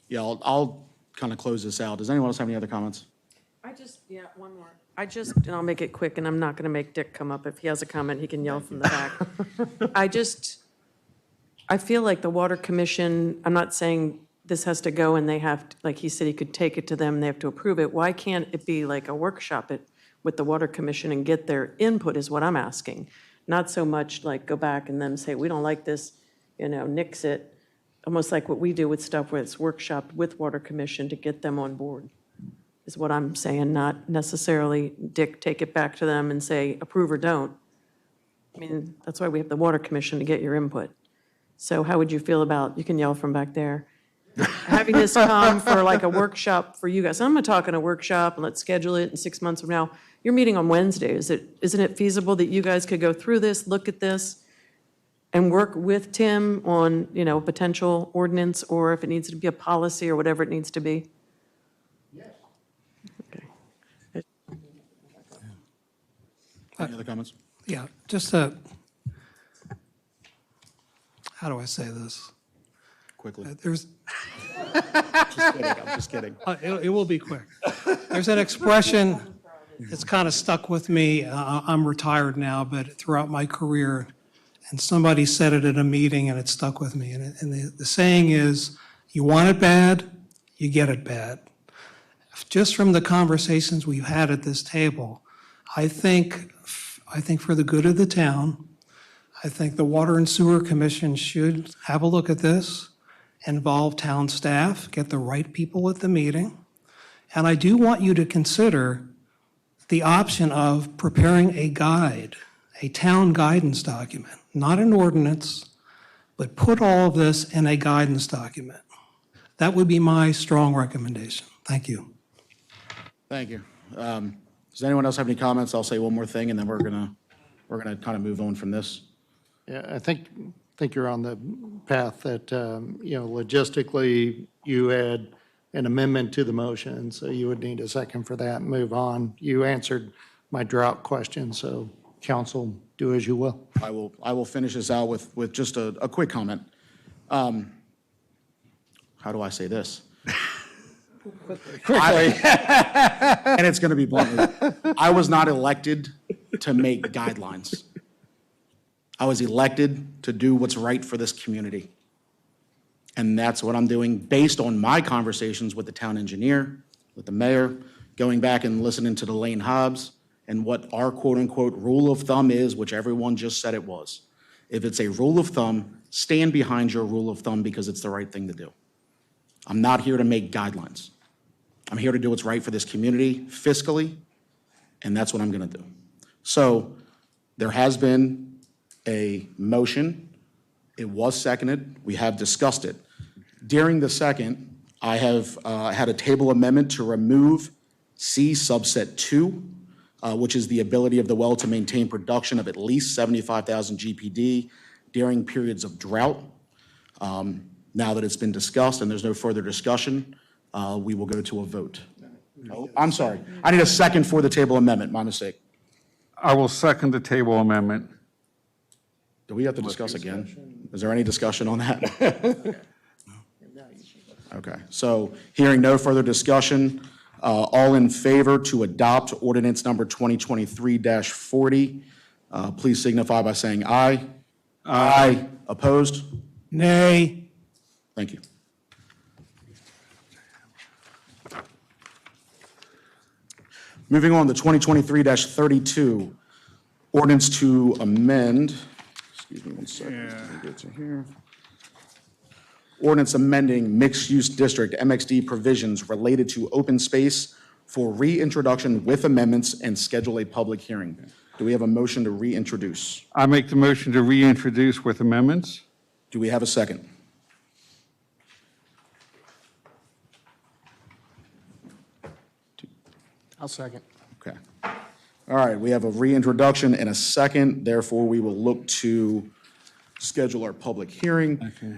Yeah, I'll kind of close this out. Does anyone else have any other comments? One more. And I'll make it quick, and I'm not going to make Dick come up. If he has a comment, he can yell from the back. I feel like the Water Commission, I'm not saying this has to go and they have, like he said, he could take it to them, and they have to approve it. Why can't it be like a workshop with the Water Commission and get their input is what I'm asking. Not so much like go back and then say, we don't like this, nix it. Almost like what we do with stuff where it's workshopped with Water Commission to get them on board, is what I'm saying, not necessarily take it back to them and say, approve or don't. I mean, that's why we have the Water Commission to get your input. So how would you feel about, you can yell from back there, having this come for like a workshop for you guys? I'm not talking a workshop and let's schedule it in 6 months from now. You're meeting on Wednesday. Isn't it feasible that you guys could go through this, look at this, and work with Tim on, potential ordinance, or if it needs to be a policy or whatever it needs to be? Any other comments? Yeah, just how do I say this? Quickly. There's, Just kidding, I'm just kidding. it will be quick. There's an expression that's kind of stuck with me. I'm retired now, but throughout my career, and somebody said it at a meeting and it stuck with me. And the saying is, you want it bad, you get it bad. Just from the conversations we've had at this table, I think for the good of the town, I think the Water and Sewer Commission should have a look at this, involve town staff, get the right people at the meeting. And I do want you to consider the option of preparing a guide, a town guidance document, not an ordinance, but put all of this in a guidance document. That would be my strong recommendation. Thank you. Thank you. Does anyone else have any comments? I'll say one more thing, and then we're gonna kind of move on from this. Yeah, I think you're on the path that, logistically, you had an amendment to the motion, so you would need a second for that and move on. You answered my drought question, so council, do as you will. I will finish this out with just a quick comment. How do I say this? Quickly. And it's going to be blunt. I was not elected to make guidelines. I was elected to do what's right for this community. And that's what I'm doing based on my conversations with the town engineer, with the mayor, going back and listening to the Lane Hobbs, and what our quote-unquote rule of thumb is, which everyone just said it was. If it's a rule of thumb, stand behind your rule of thumb because it's the right thing to do. I'm not here to make guidelines. I'm here to do what's right for this community fiscally, and that's what I'm going to do. So there has been a motion. It was seconded. We have discussed it. During the second, I have had a table amendment to remove C subset 2, which is the ability of the well to maintain production of at least 75,000 GPD during periods of drought. Now that it's been discussed and there's no further discussion, we will go to a vote. Oh, I'm sorry. I need a second for the table amendment. My mistake. I will second the table amendment. Do we have to discuss again? Is there any discussion on that? Okay, so hearing no further discussion, all in favor to adopt ordinance number 2023-40, please signify by saying aye. Aye. Opposed? Nay. Thank you. Moving on to 2023-32, ordinance to amend, excuse me one second, let me get to here. Ordinance amending mixed-use district MXD provisions related to open space for reintroduction with amendments and schedule a public hearing. Do we have a motion to reintroduce? I make the motion to reintroduce with amendments. Do we have a second? I'll second. Okay. All right, we have a reintroduction and a second. Therefore, we will look to schedule our public hearing. Okay.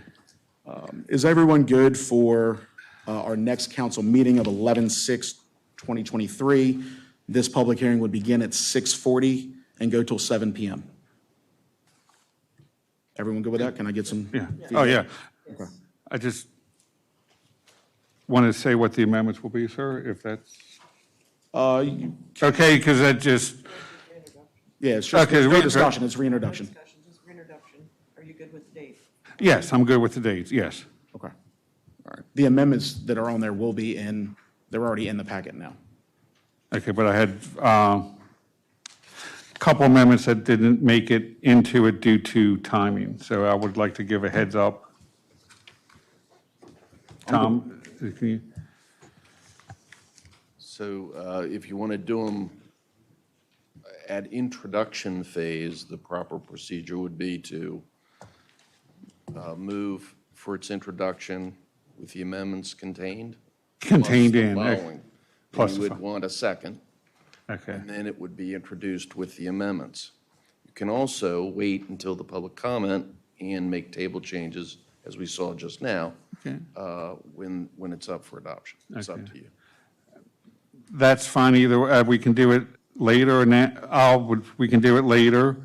Is everyone good for our next council meeting of 11/6/2023? This public hearing would begin at 6:40 and go till 7 p.m. Everyone good with that? Can I get some? Yeah. feedback? Oh, yeah. Okay. I just want to say what the amendments will be, sir, if that's, okay, because that just, Yeah, it's just, Okay, no discussion, it's reintroduction. Just reintroduction. Are you good with the date? yes, I'm good with the dates, yes. Okay. All All right. The amendments that are on there will be in, they're already in the packet now. Okay, but I had a couple amendments that didn't make it into it due to timing, so I would like to give a heads up. Tom, can you? So if you want to do them at introduction phase, the proper procedure would be to move for its introduction with the amendments contained. Contained plus the in, following. plus You the would fo- want a second, Okay, and then it would be introduced with the amendments. You can also wait until the public comment and make table changes, as we saw just now, okay. when it's up for adoption. It's up to you. That's fine either, we can do it later, and we can do it later.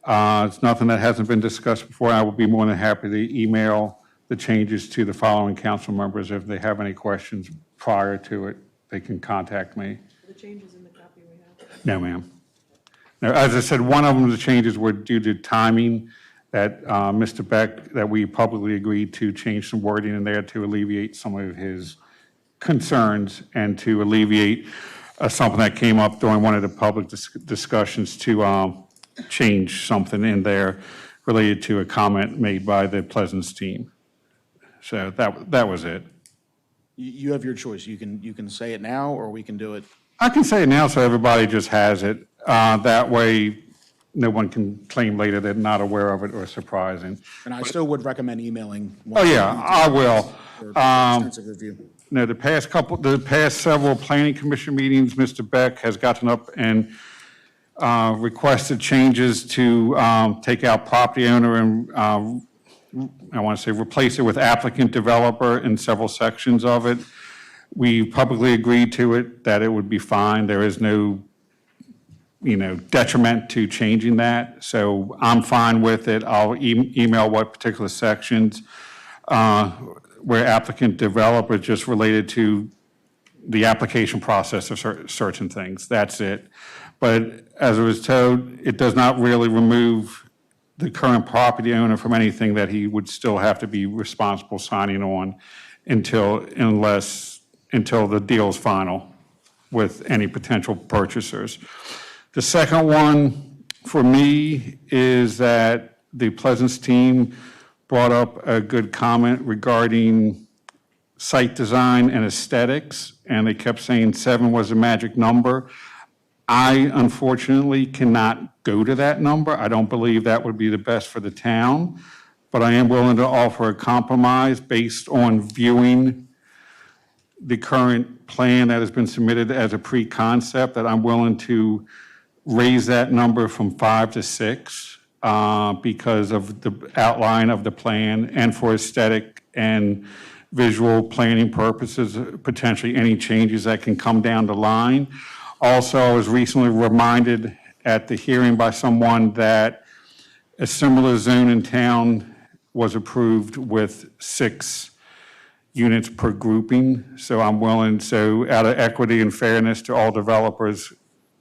It's nothing that hasn't been discussed before. I will be more than happy to email the changes to the following council members. If they have any questions prior to it, they can contact me. The changes in the copy we have. No, ma'am. No, as I said, one of them, the changes were due to timing, that Mr. Beck, that we publicly agreed to change some wording in there to alleviate some of his concerns and to alleviate something that came up during one of the public discussions to change something in there related to a comment made by the Pleasance team. So that was it. You have your choice. You can say it now, or we can do it. I can say it now so everybody just has it. That way, no one can claim later they're not aware of it or surprising. And I still would recommend emailing. Oh, yeah, I will. For extensive review. No, the past several planning commission meetings, Mr. Beck has gotten up and requested changes to take out property owner and, I want to say, replace it with applicant developer in several sections of it. We publicly agreed to it, that it would be fine. There is no, detriment to changing that. So I'm fine with it. I'll email what particular sections. Where applicant developer is just related to the application process of certain things. That's it. But as I was told, it does not really remove the current property owner from anything that he would still have to be responsible signing on until the deal is final with any potential purchasers. The second one for me is that the Pleasance team brought up a good comment regarding site design and aesthetics, and they kept saying 7 was a magic number. I unfortunately cannot go to that number. I don't believe that would be the best for the town, but I am willing to offer a compromise based on viewing the current plan that has been submitted as a pre-concept, that I'm willing to raise that number from 5 to 6 because of the outline of the plan and for aesthetic and visual planning purposes, potentially any changes that can come down the line. Also, I was recently reminded at the hearing by someone that a similar zone in town was approved with 6 units per grouping. So I'm willing, out of equity and fairness to all developers,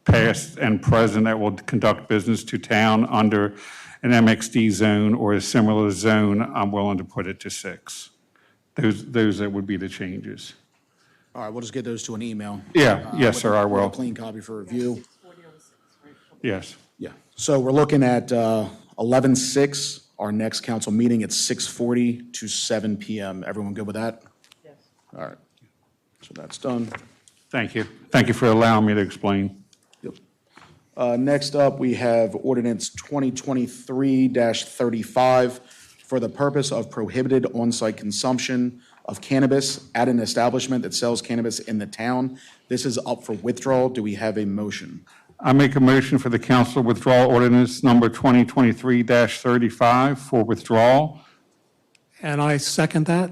past and present, that will conduct business to town under an MXD zone or a similar zone, I'm willing to put it to 6. Those that would be the changes. All right, we'll just get those to an email. Yeah, yes, sir, I With will. a clean copy for review. Yes. Yeah, so we're looking at 11/6, our next council meeting at 6:40 to 7 PM. Everyone good with that? Yes. All right, so that's done. Thank you. Thank you for allowing me to explain. Next up, we have ordinance 2023-35 for the purpose of prohibited on-site consumption of cannabis at an establishment that sells cannabis in the town. This is up for withdrawal. Do we have a motion? I make a motion for the council to withdraw ordinance number 2023-35 for withdrawal. And I second that.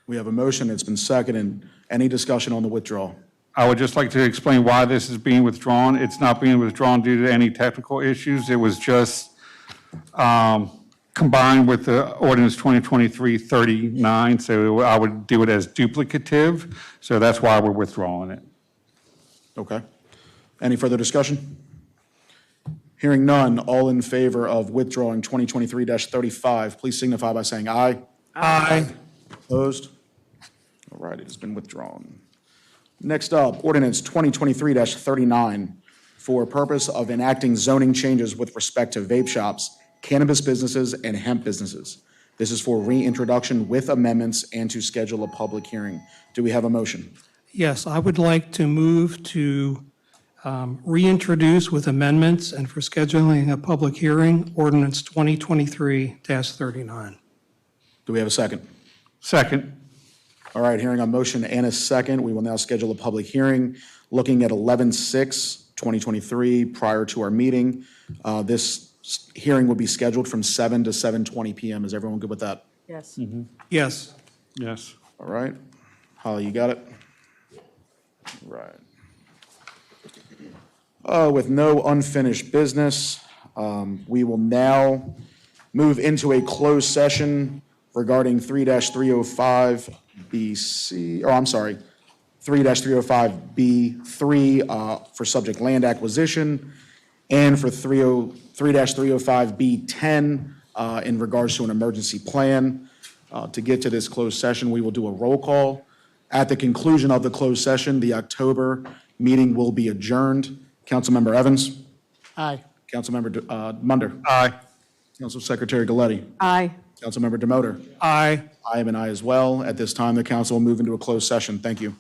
We have a motion. It's been seconded. Any discussion on the withdrawal? I would just like to explain why this is being withdrawn. It's not being withdrawn due to any technical issues. It was just combined with the ordinance 2023-39, so I would do it as duplicative, so that's why we're withdrawing it. Okay. Any further discussion? Hearing none, all in favor of withdrawing 2023-35, please signify by saying aye. Aye. Opposed? All right, it has been withdrawn. Next up, ordinance 2023-39 for purpose of enacting zoning changes with respect to vape shops, cannabis businesses, and hemp businesses. This is for reintroduction with amendments and to schedule a public hearing. Do we have a motion? Yes, I would like to move to reintroduce with amendments and for scheduling a public hearing, ordinance 2023-39. Do we have a second? Second. All right, hearing a motion and a second, we will now schedule a public hearing looking at 11/6/2023 prior to our meeting. This hearing will be scheduled from 7 to 7:20 PM. Is everyone good with that? Yes. Yes. Yes. All right. Holly, you got it? Right. With no unfinished business, we will now move into a closed session regarding 3-305BC, or I'm sorry, 3-305B3 for subject land acquisition, and for 3-305B10 in regards to an emergency plan. To get to this closed session, we will do a roll call. At the conclusion of the closed session, the October meeting will be adjourned. Councilmember Evans? Aye. Councilmember Munder? Aye. Council Secretary Galletti? Aye. Councilmember Demoter? Aye. I am an aye as well. At this time, the council will move into a closed session. Thank you.